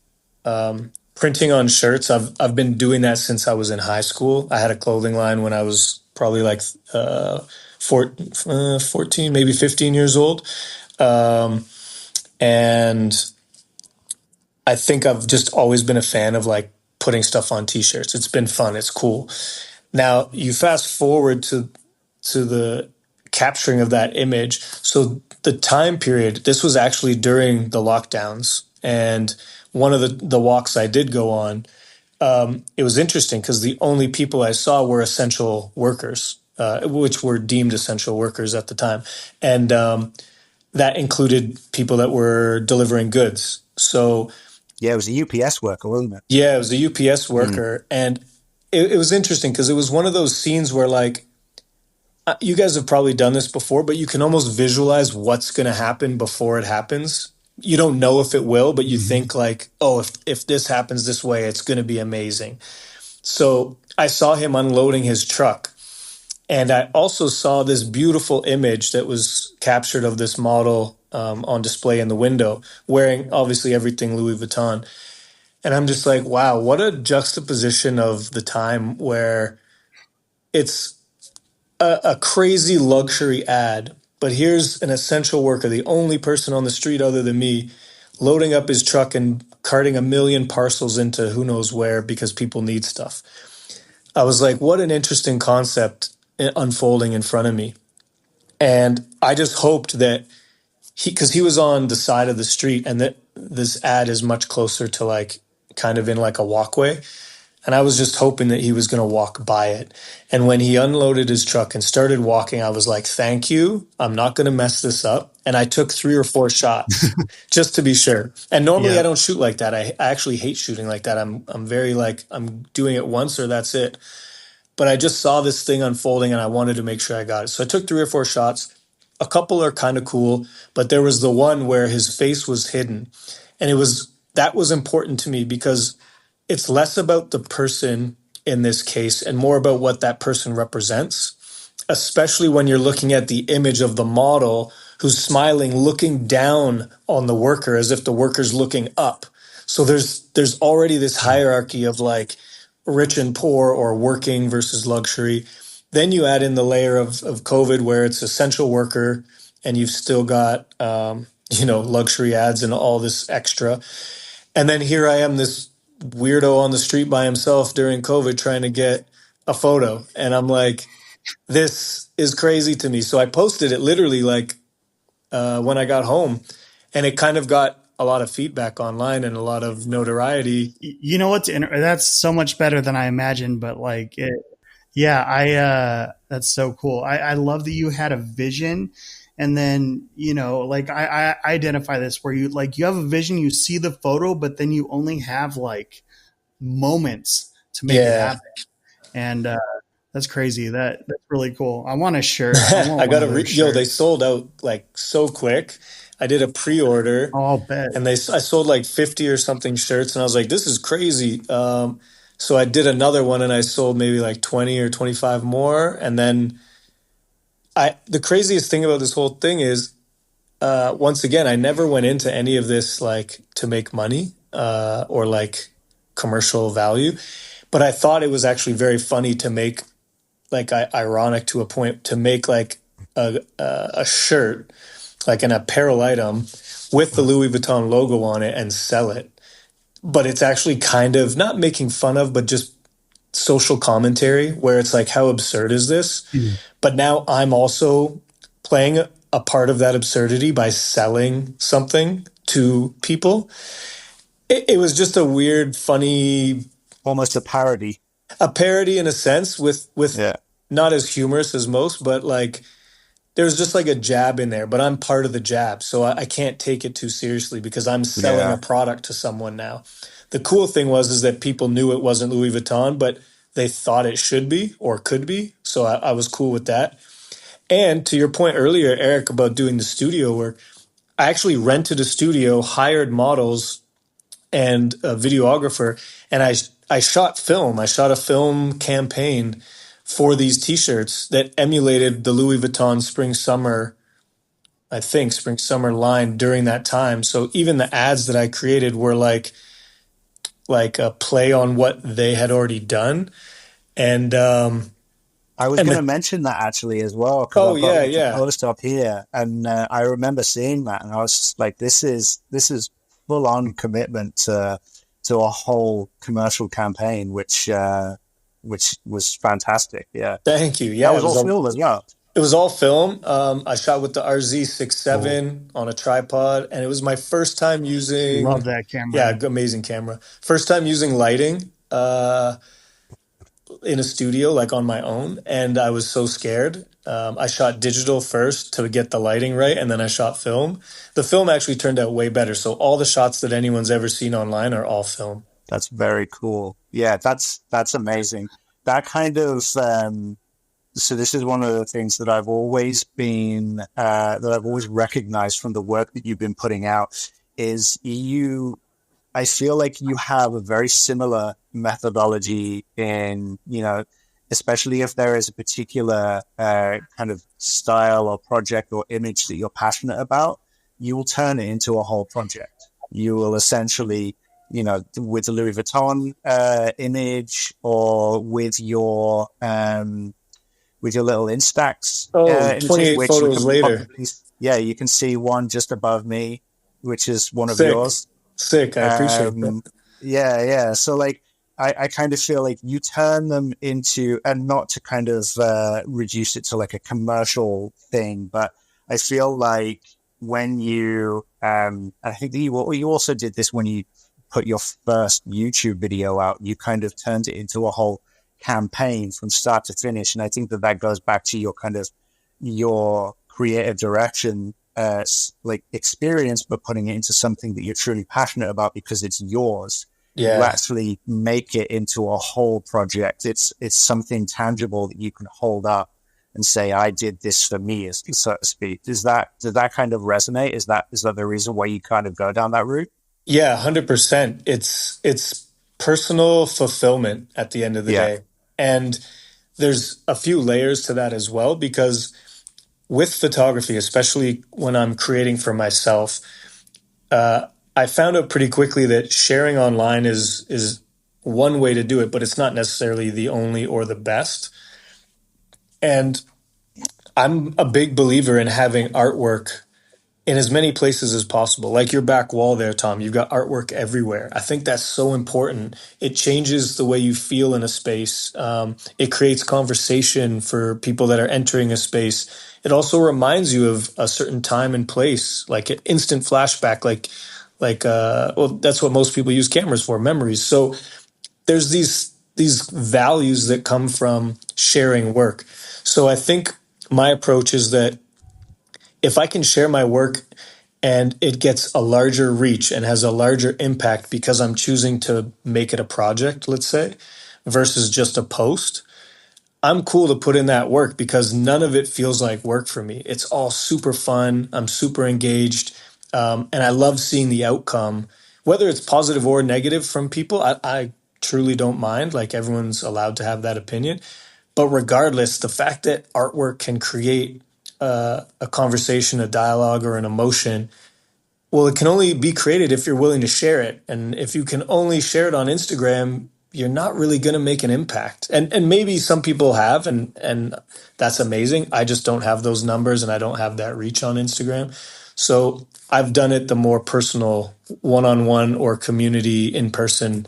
printing on shirts, I've been doing that since I was in high school. I had a clothing line when I was probably like 14, maybe 15 years old. And I think I've just always been a fan of like putting stuff on t-shirts. It's been fun. It's cool. Now you fast forward to the capturing of that image. So the time period, this was actually during the lockdowns. And one of the walks I did go on, it was interesting because the only people I saw were essential workers, which were deemed essential workers at the time. And that included people that were delivering goods. So yeah, it was a UPS worker, wasn't it? Yeah, it was a UPS worker. And it was interesting because it was one of those scenes where, like, you guys have probably done this before, but you can almost visualize what's going to happen before it happens. You don't know if it will, but you think like, oh, if this happens this way, it's going to be amazing. So I saw him unloading his truck. And I also saw this beautiful image that was captured of this model on display in the window, wearing obviously everything Louis Vuitton. And I'm just like, wow, what a juxtaposition of the time where it's a crazy luxury ad, but here's an essential worker, the only person on the street other than me, loading up his truck and carting a million parcels into who knows where because people need stuff. I was like, what an interesting concept unfolding in front of me. And I just hoped that because he was on the side of the street, and this ad is much closer to like kind of in like a walkway. And I was just hoping that he was going to walk by it. And when he unloaded his truck and started walking, I was like, thank you. I'm not going to mess this up. And I took 3 or 4 shots just to be sure. And normally I don't shoot like that. I actually hate shooting like that. I'm very like, I'm doing it once or that's it. But I just saw this thing unfolding and I wanted to make sure I got it. So I took 3 or 4 shots. A couple are kind of cool, but there was the one where his face was hidden. And that was important to me because it's less about the person in this case and more about what that person represents, especially when you're looking at the image of the model who's smiling, looking down on the worker as if the worker's looking up. So there's already this hierarchy of like rich and poor or working versus luxury. Then you add in the layer of COVID where it's essential worker and you've still got, luxury ads and all this extra. And then here I am, this weirdo on the street by himself during COVID trying to get a photo. And I'm like, this is crazy to me. So I posted it literally like when I got home, and it kind of got a lot of feedback online and a lot of notoriety. You know what's that's so much better than I imagined, but like that's so cool. I love that you had a vision. And then, like I identify this where you have a vision, you see the photo, but then you only have like moments to make it happen. And that's crazy. That's really cool. I want a shirt. I got they sold out like so quick. I did a pre-order. Oh, I'll bet. And I sold like 50 or something shirts. And I was like, this is crazy. So I did another one and I sold maybe like 20 or 25 more. And then the craziest thing about this whole thing is, once again, I never went into any of this like to make money or like commercial value, but I thought it was actually very funny to make like ironic to a point to make like a shirt, like an apparel item with the Louis Vuitton logo on it and sell it. But it's actually kind of not making fun of, but just social commentary where it's like, how absurd is this? Mm-hmm. But now I'm also playing a part of that absurdity by selling something to people. It was just a weird, funny, almost a parody in a sense with not as humorous as most, but like there's just like a jab in there, but I'm part of the jab. So I can't take it too seriously because I'm selling a product to someone now. The cool thing is that people knew it wasn't Louis Vuitton, but they thought it should be or could be. So I was cool with that. And to your point earlier, Eric, about doing the studio work, I actually rented a studio, hired models and a videographer, and I shot film. I shot a film campaign for these T-shirts that emulated the Louis Vuitton spring-summer line during that time. So even the ads that I created were like a play on what they had already done. And I was going to mention that actually as well. Oh, I've got a post up here, and I remember seeing that, and I was just like, "This is full on commitment to a whole commercial campaign," which was fantastic. Yeah, thank you. Yeah, that was all film as well. It was all film. I shot with the RZ67 on a tripod, and it was my first time using. Love that camera. Yeah, amazing camera. First time using lighting. In a studio, like on my own, and I was so scared. I shot digital first to get the lighting right, and then I shot film. The film actually turned out way better, so all the shots that anyone's ever seen online are all film. That's very cool. Yeah, that's amazing. That kind of so this is one of the things that I've always recognized from the work that you've been putting out is I feel like you have a very similar methodology in, especially if there is a particular kind of style or project or image that you're passionate about, you will turn it into a whole project. You will essentially, with the Louis Vuitton image or with your little Instax. 28 photos later. You can see one just above me, which is one of yours. Sick. I appreciate that. Yeah. So like, I kind of feel like you turn them into, and not to kind of reduce it to like a commercial thing, but I feel like when you, I think that you also did this when you put your first YouTube video out, you kind of turned it into a whole campaign from start to finish. And I think that that goes back to your kind of your creative direction, like experience, but putting it into something that you're truly passionate about because it's yours. Yeah. You actually make it into a whole project. It's something tangible that you can hold up and say, I did this for me, so to speak. Does that kind of resonate? Is that the reason why you kind of go down that route? Yeah, 100%. It's personal fulfillment at the end of the day. And there's a few layers to that as well, because with photography, especially when I'm creating for myself, I found out pretty quickly that sharing online is one way to do it, but it's not necessarily the only or the best. And I'm a big believer in having artwork in as many places as possible. Like your back wall there, Tom, you've got artwork everywhere. I think that's so important. It changes the way you feel in a space. It creates conversation for people that are entering a space. It also reminds you of a certain time and place, like an instant flashback, well, that's what most people use cameras for, memories. So there's these values that come from sharing work. So I think my approach is that if I can share my work and it gets a larger reach and has a larger impact because I'm choosing to make it a project, let's say, versus just a post, I'm cool to put in that work because none of it feels like work for me. It's all super fun. I'm super engaged. And I love seeing the outcome, whether it's positive or negative from people. I truly don't mind. Like, everyone's allowed to have that opinion. But regardless, the fact that artwork can create a conversation, a dialogue, or an emotion, well, it can only be created if you're willing to share it. And if you can only share it on Instagram, you're not really going to make an impact. And maybe some people have, and that's amazing. I just don't have those numbers and I don't have that reach on Instagram. So I've done it the more personal, one-on-one or community in-person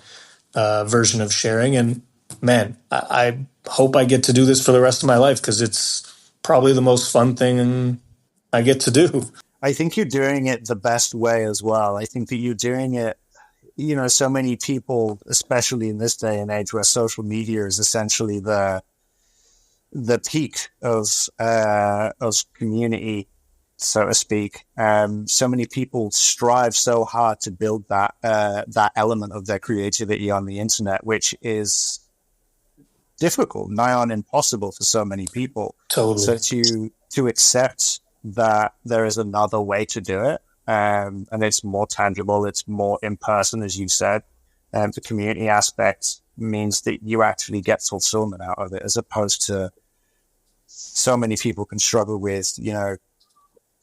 version of sharing. And man, I hope I get to do this for the rest of my life because it's probably the most fun thing I get to do. I think you're doing it the best way as well. I think that you're doing it, so many people, especially in this day and age where social media is essentially the peak of community, so to speak. So many people strive so hard to build that element of their creativity on the internet, which is difficult, nigh on impossible for so many people. Totally. So to accept that there is another way to do it, and it's more tangible, it's more in person, as you said. The community aspect means that you actually get fulfillment out of it, as opposed to so many people can struggle with,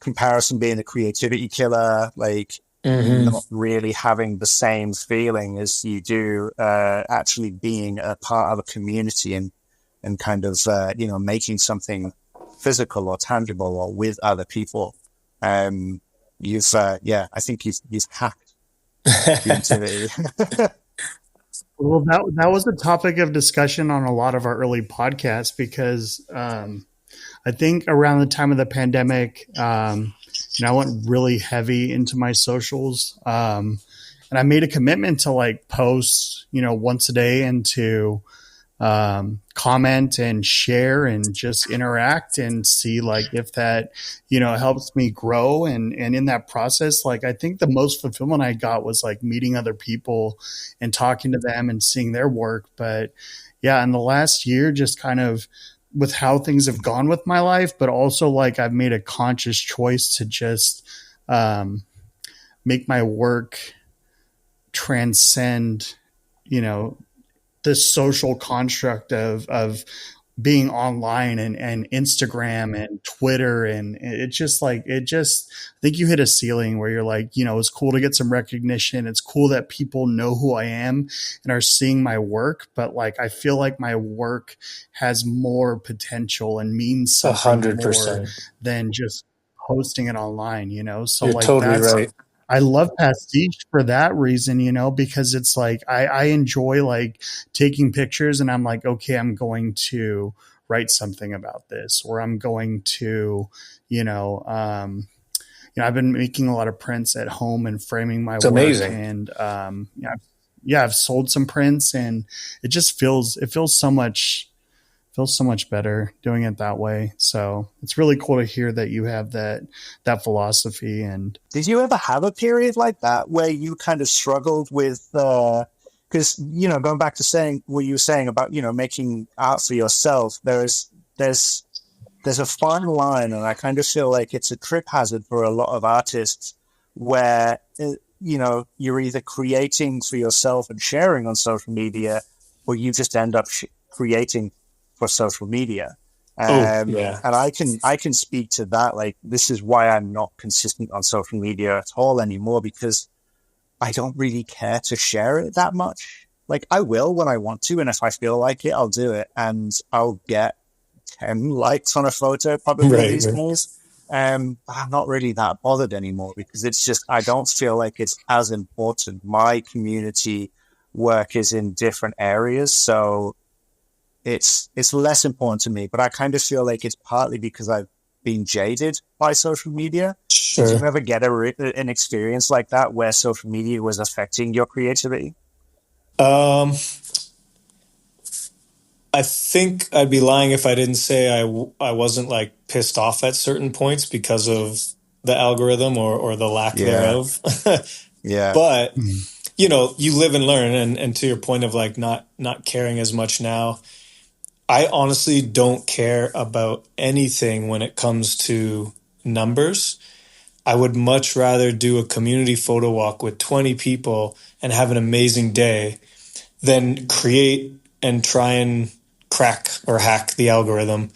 comparison being the creativity killer, like not really having the same feeling as you do actually being a part of a community and kind of, making something physical or tangible or with other people. I think you've hacked creativity. Well, that was a topic of discussion on a lot of our early podcasts because I think around the time of the pandemic, I went really heavy into my socials, and I made a commitment to post, once a day and to comment and share and just interact and see if that, helps me grow. And in that process, I think the most fulfillment I got was meeting other people and talking to them and seeing their work. But yeah, in the last year, just kind of with how things have gone with my life, but also I've made a conscious choice to just make my work transcend, this social construct of being online and Instagram and Twitter. And it just I think you hit a ceiling where you're it's cool to get some recognition. It's cool that people know who I am and are seeing my work. But I feel like my work has more potential and means something 100%. more than just posting it online, So You're totally that's right. I love Pastiche for that reason, because it's I enjoy taking pictures and I'm okay, I'm going to write something about this, or I'm going to, I've been making a lot of prints at home and framing my It's work, amazing. and yeah, I've sold some prints, and it feels so much better doing it that way. So it's really cool to hear that you have that philosophy. And Did you ever have a period like that where you kind of struggled with, because, going back to saying what you were saying about, making art for yourself, there's, there's a fine line, and I kind of feel like it's a trip hazard for a lot of artists where, you're either creating for yourself and sharing on social media, or you just end up creating for social media. Oh, yeah. And I can speak to that. Like, this is why I'm not consistent on social media at all anymore, because I don't really care to share it that much. Like, I will when I want to, and if I feel like it, I'll do it, and I'll get 10 likes on a photo probably Right, these right. days. But I'm not really that bothered anymore, because it's just, I don't feel like it's as important. My community work is in different areas, so it's less important to me. But I kind of feel like it's partly because I've been jaded by social media. Did you Sure. ever get an experience like that where social media was affecting your creativity? Um, I think I'd be lying if I didn't say I wasn't like pissed off at certain points because of the algorithm or the lack Yeah, thereof. yeah, But you live and learn, and to your point of like not caring as much now, I honestly don't care about anything when it comes to numbers. I would much rather do a community photo walk with 20 people and have an amazing day than create and try and crack or hack the algorithm,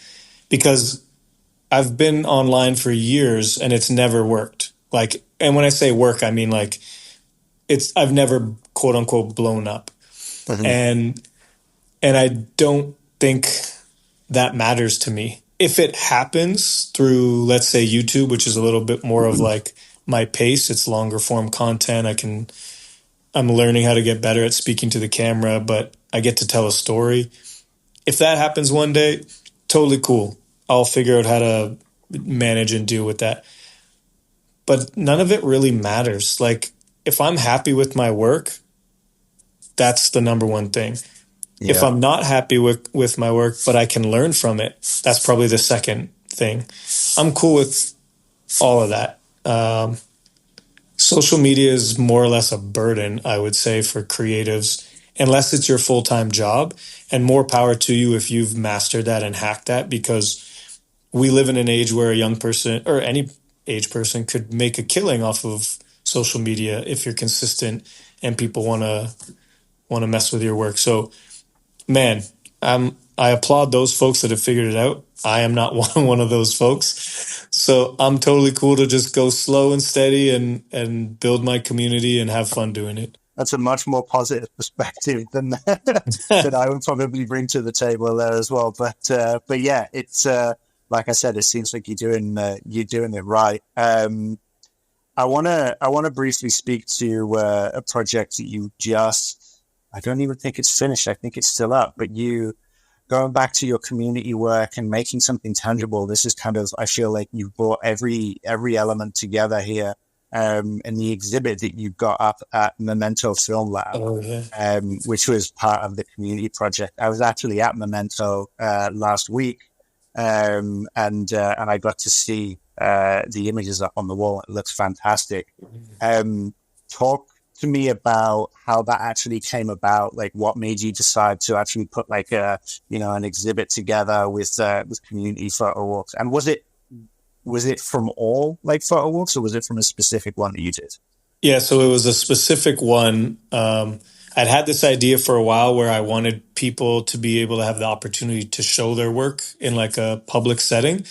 because I've been online for years and it's never worked. Like, and when I say work, I mean like I've never quote unquote blown up. mhm, And I don't think that matters to me. If it happens through, let's say, YouTube, which is a little bit more of like my pace, it's longer form content. I'm learning how to get better at speaking to the camera, but I get to tell a story. If that happens one day, totally cool. I'll figure out how to manage and deal with that. But none of it really matters. Like, if I'm happy with my work, that's the number one thing. If yeah, I'm not happy with my work, but I can learn from it, that's probably the second thing. I'm cool with all of that. Social media is more or less a burden, I would say, for creatives, unless it's your full time job. And more power to you if you've mastered that and hacked that, because we live in an age where a young person or any age person could make a killing off of social media if you're consistent and people want to mess with your work. So, man, I applaud those folks that have figured it out. I am not one of those folks. So I'm totally cool to just go slow and steady and build my community and have fun doing it. that's a much more positive perspective than that I would probably bring to the table there as well. But yeah, it's like I said, it seems like you're doing it right. I wanna briefly speak to a project that you just. I don't even think it's finished. I think it's still up. But you going back to your community work and making something tangible. This is kind of, I feel like you've brought every element together here. In the exhibit that you got up at Memento Film Lab, Oh yeah. which was part of the community project. I was actually at Memento last week, and I got to see the images up on the wall. It looks fantastic. Talk to me about how that actually came about. Like, what made you decide to actually put like an exhibit together with community photo walks? And was it from all like photo walks, or was it from a specific one that you did? Yeah, so it was a specific one. I'd had this idea for a while where I wanted people to be able to have the opportunity to show their work in like a public setting.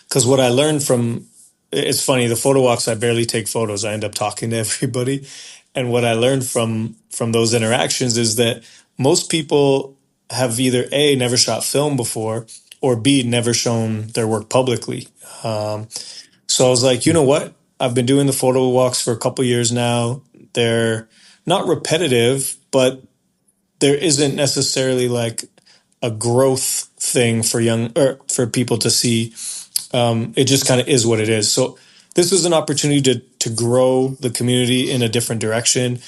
Because what I learned from, it's funny, the photo walks, I barely take photos. I end up talking to everybody. And what I learned from those interactions is that most people have either A, never shot film before, or B, never shown their work publicly. Um, so I was like, you know what? I've been doing the photo walks for a couple years now. They're not repetitive, but there isn't necessarily like a growth thing for young or for people to see. It just kind of is what it is. So this was an opportunity to grow the community in a different direction.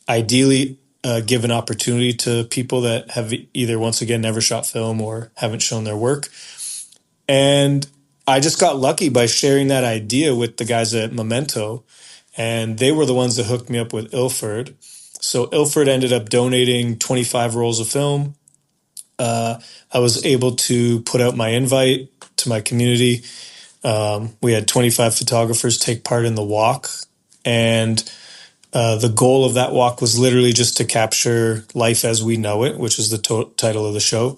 Ideally, give an opportunity to people that have either, once again, never shot film or haven't shown their work. And I just got lucky by sharing that idea with the guys at Memento, and they were the ones that hooked me up with Ilford. So Ilford ended up donating 25 rolls of film. I was able to put out my invite to my community. We had 25 photographers take part in the walk, and the goal of that walk was literally just to capture life as we know it, which is the title of the show.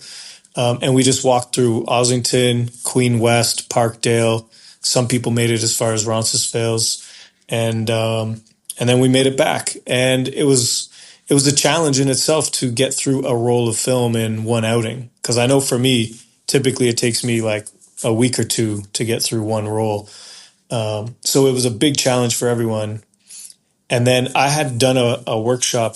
And we just walked through Ossington, Queen West, Parkdale. Some people made it as far as Roncesvalles, and then we made it back. And it was a challenge in itself to get through a roll of film in one outing. Because I know for me, typically it takes me like a week or two to get through one roll. So it was a big challenge for everyone. And then I had done a workshop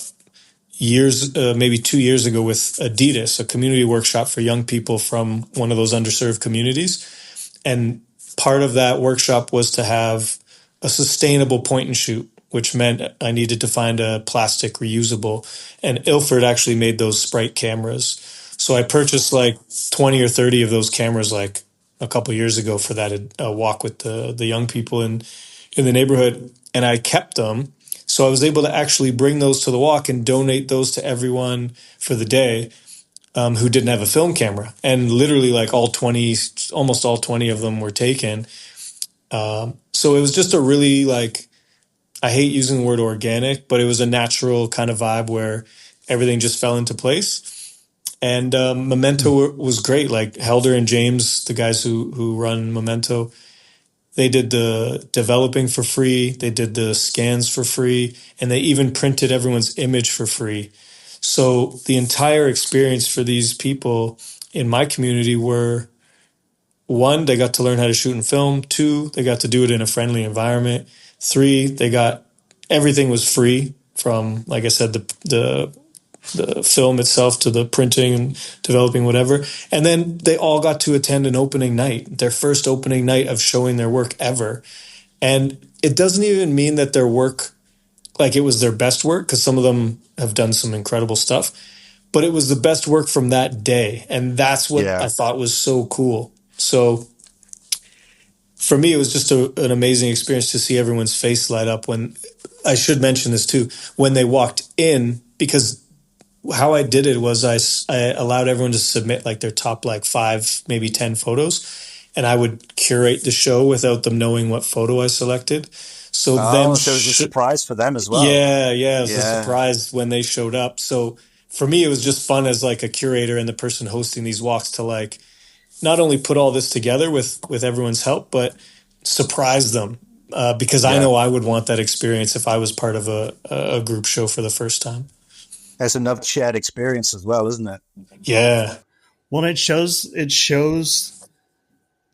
maybe 2 years ago with Adidas, a community workshop for young people from one of those underserved communities. And part of that workshop was to have a sustainable point and shoot, which meant I needed to find a plastic reusable. And Ilford actually made those Sprite cameras. So I purchased like 20 or 30 of those cameras like a couple years ago for that walk with the young people in the neighborhood. And I kept them. So I was able to actually bring those to the walk and donate those to everyone for the day who didn't have a film camera. And literally like almost all 20 of them were taken. So it was just a really like, I hate using the word organic, but it was a natural kind of vibe where everything just fell into place. And Memento was great. Like Helder and James, the guys who run Memento, they did the developing for free. They did the scans for free. And they even printed everyone's image for free. So the entire experience for these people in my community were, one, they got to learn how to shoot and film. Two, they got to do it in a friendly environment. Three, everything was free from, like I said, the film itself to the printing and developing whatever. And then they all got to attend an opening night, their first opening night of showing their work ever. And it doesn't even mean that their work, like it was their best work, because some of them have done some incredible stuff, but it was the best work from that day. And that's what I thought was so cool. So for me, it was just an amazing experience to see everyone's face light up when, I should mention this too, when they walked in, because how I did it was I allowed everyone to submit like their top like 5, maybe 10 photos, and I would curate the show without them knowing what photo I selected. So it was a surprise for them as well. Yeah, it was a surprise when they showed up. So for me, it was just fun as like a curator and the person hosting these walks to like not only put all this together with everyone's help, but surprise them. Because I know I would want that experience if I was part of a group show for the first time. There's another shared experience as well, isn't it? Yeah. Well, it shows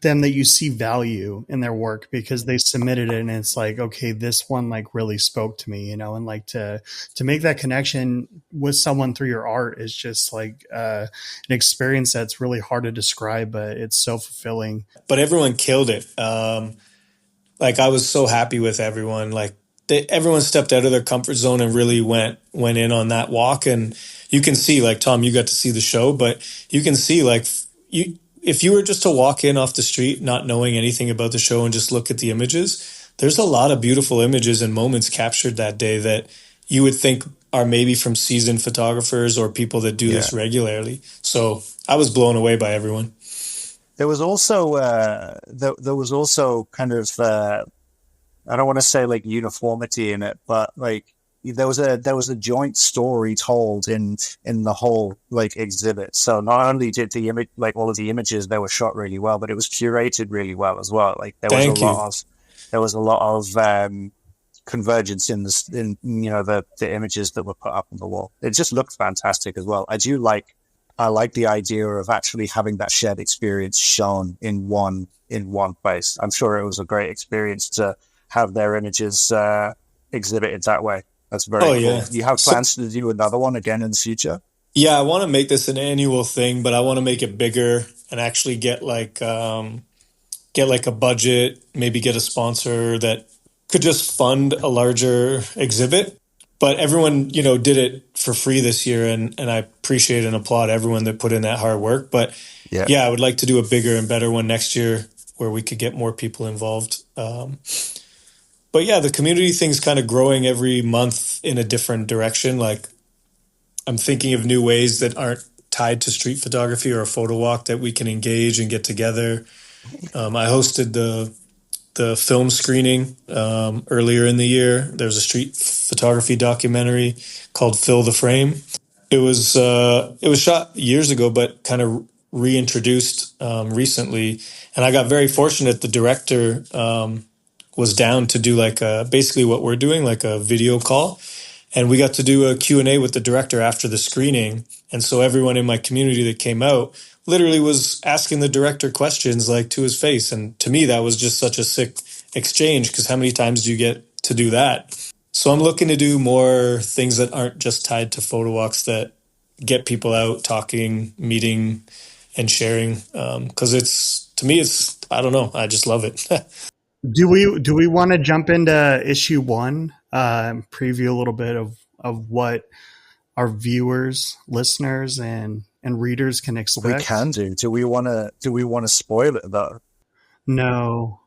them that you see value in their work because they submitted it and it's like, okay, this one like really spoke to me, and like to make that connection with someone through your art is just like an experience that's really hard to describe, but it's so fulfilling. But everyone killed it. Like I was so happy with everyone. Like everyone stepped out of their comfort zone and really went in on that walk. And you can see, like Tom, you got to see the show, but you can see like if you were just to walk in off the street, not knowing anything about the show and just look at the images, there's a lot of beautiful images and moments captured that day that you would think are maybe from seasoned photographers or people that do this regularly. So I was blown away by everyone. There was also kind of I don't want to say like uniformity in it, but like there was a joint story told in the whole like exhibit. So not only did the image, like all of the images, they were shot really well, but it was curated really well as well. Like there was a lot of convergence in the images that were put up on the wall. It just looked fantastic as well. I like the idea of actually having that shared experience shown in one place. I'm sure it was a great experience to have their images exhibited that way. That's very cool. Yeah. You have plans to do another one again in the future? Yeah, I want to make this an annual thing, but I want to make it bigger and actually get get like a budget, maybe get a sponsor that could just fund a larger exhibit. But everyone, did it for free this year, and I appreciate and applaud everyone that put in that hard work. But yeah, I would like to do a bigger and better one next year where we could get more people involved. But yeah, the community thing's kind of growing every month in a different direction. Like, I'm thinking of new ways that aren't tied to street photography or a photo walk that we can engage and get together. I hosted the film screening earlier in the year. There's a street photography documentary called Fill the Frame. It was shot years ago, but kind of reintroduced recently. And I got very fortunate. The director was down to do like basically what we're doing, like a video call. And we got to do a Q&A with the director after the screening. And so everyone in my community that came out literally was asking the director questions like to his face. And to me, that was just such a sick exchange, because how many times do you get to do that? So I'm looking to do more things that aren't just tied to photo walks, that get people out talking, meeting, and sharing. Because to me, I don't know, I just love it. Do we want to jump into issue 1, preview a little bit of what our viewers, listeners, and readers can expect? We can do. Do we want to spoil it though? No,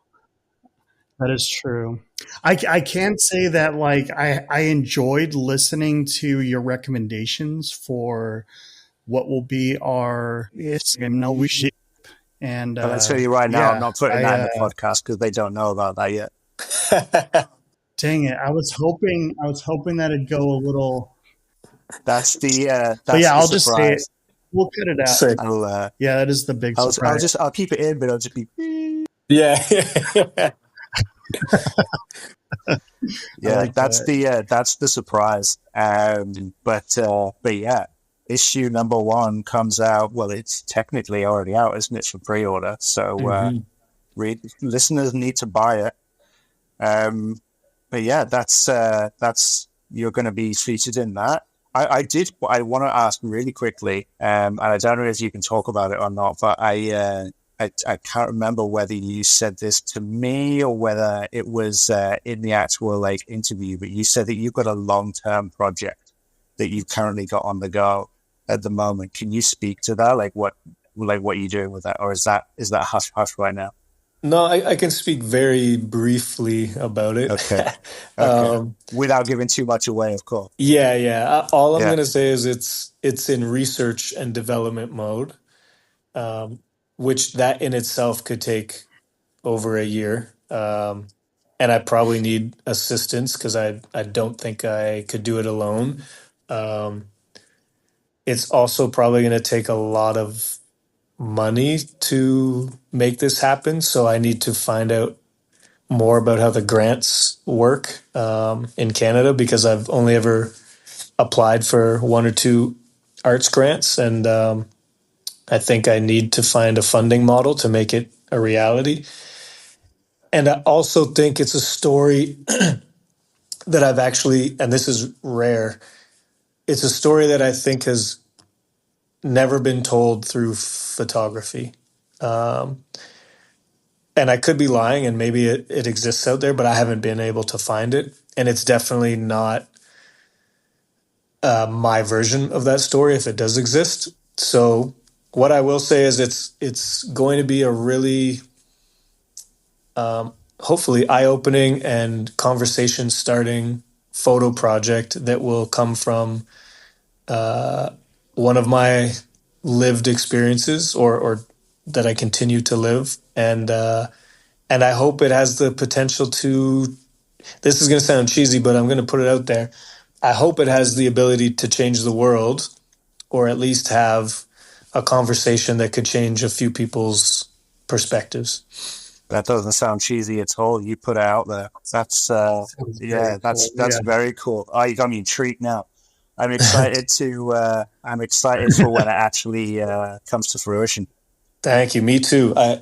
that is true. I can say that like I enjoyed listening to your recommendations for what will be our ship. And I'll tell you right now, I'm not putting that in the podcast because they don't know about that yet. Dang it! I was hoping that it'd go a little. That's the. But yeah, I'll surprise. just say it. We'll cut it out. Yeah, that is the big surprise. I'll keep it in, but I'll just be. Yeah. Yeah, like that's the surprise. But yeah, issue number 1 comes out. Well, it's technically already out, isn't it, for pre-order? So listeners need to buy it. But yeah, that's you're going to be featured in that. I want to ask really quickly, and I don't know if you can talk about it or not, but I can't remember whether you said this to me or whether it was in the actual like interview, but you said that you've got a long-term project that you've currently got on the go at the moment. Can you speak to that? Like what you're doing with that, or is that hush hush right now? No, I can speak very briefly about it. Okay. Without giving too much away, of course. Yeah. All I'm going to say is it's in research and development mode, which that in itself could take over a year. And I probably need assistance because I don't think I could do it alone. It's also probably going to take a lot of money to make this happen. So I need to find out more about how the grants work in Canada, because I've only ever applied for 1 or 2 arts grants. And I think I need to find a funding model to make it a reality. And I also think it's a story that I've actually, and this is rare, it's a story that I think has never been told through photography. And I could be lying, and maybe it exists out there, but I haven't been able to find it. And it's definitely not my version of that story, if it does exist. So what I will say is it's going to be a really, hopefully, eye-opening and conversation-starting photo project that will come from one of my lived experiences, or that I continue to live. And I hope it has the potential to, this is going to sound cheesy, but I'm going to put it out there. I hope it has the ability to change the world, or at least have a conversation that could change a few people's perspectives. That doesn't sound cheesy at all. You put it out there. That's that's very cool. Oh, you got me intrigued now. I'm excited for when it actually comes to fruition. Thank you. Me too. I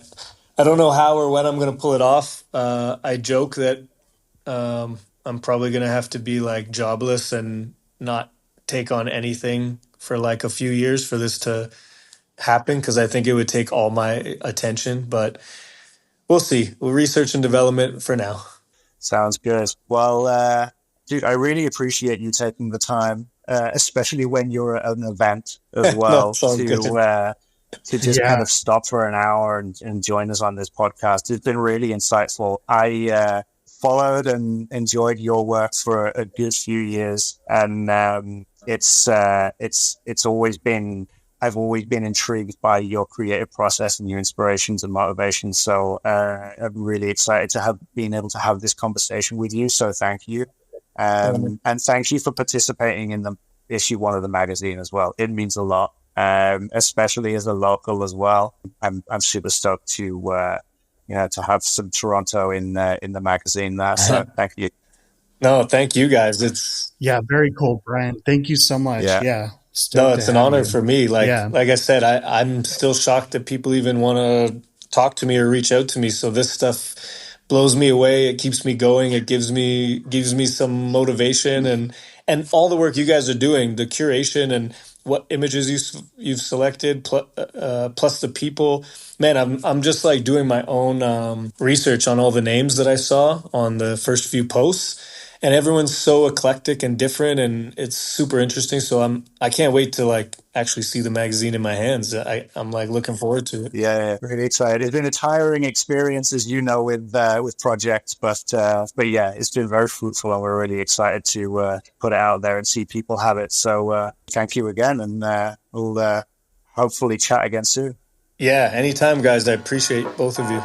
don't know how or when I'm going to pull it off. I joke that I'm probably going to have to be like jobless and not take on anything for like a few years for this to happen, because I think it would take all my attention. But we'll see. We'll research and development for now. Sounds good. Well, dude, I really appreciate you taking the time, especially when you're at an event as No, well, sounds good. To just kind of stop for an hour and join us on this podcast. It's been really insightful. I followed and enjoyed your work for a good few years, and it's always been. I've always been intrigued by your creative process and your inspirations and motivations. So I'm really excited to have been able to have this conversation with you. So thank you. And thank you for participating in the issue 1 of the magazine as well. It means a lot, especially as a local as well. I'm super stoked to have some Toronto in the magazine there. So thank you. No, thank you guys. It's very cool, Bryan. Thank you so much. Yeah. No, it's an honor for me. Like I said, I'm still shocked that people even want to talk to me or reach out to me. So this stuff blows me away. It keeps me going. It gives me some motivation, and all the work you guys are doing, the curation and what images you've selected, plus the people. Man, I'm just like doing my own research on all the names that I saw on the first few posts. And everyone's so eclectic and different, and it's super interesting. So I can't wait to like actually see the magazine in my hands. I'm like looking forward to it. Yeah, really excited. It's been a tiring experience, as you know, with projects, but yeah, it's been very fruitful, and we're really excited to put it out there and see people have it. So thank you again, and we'll hopefully chat again soon. Yeah, anytime, guys. I appreciate both of you.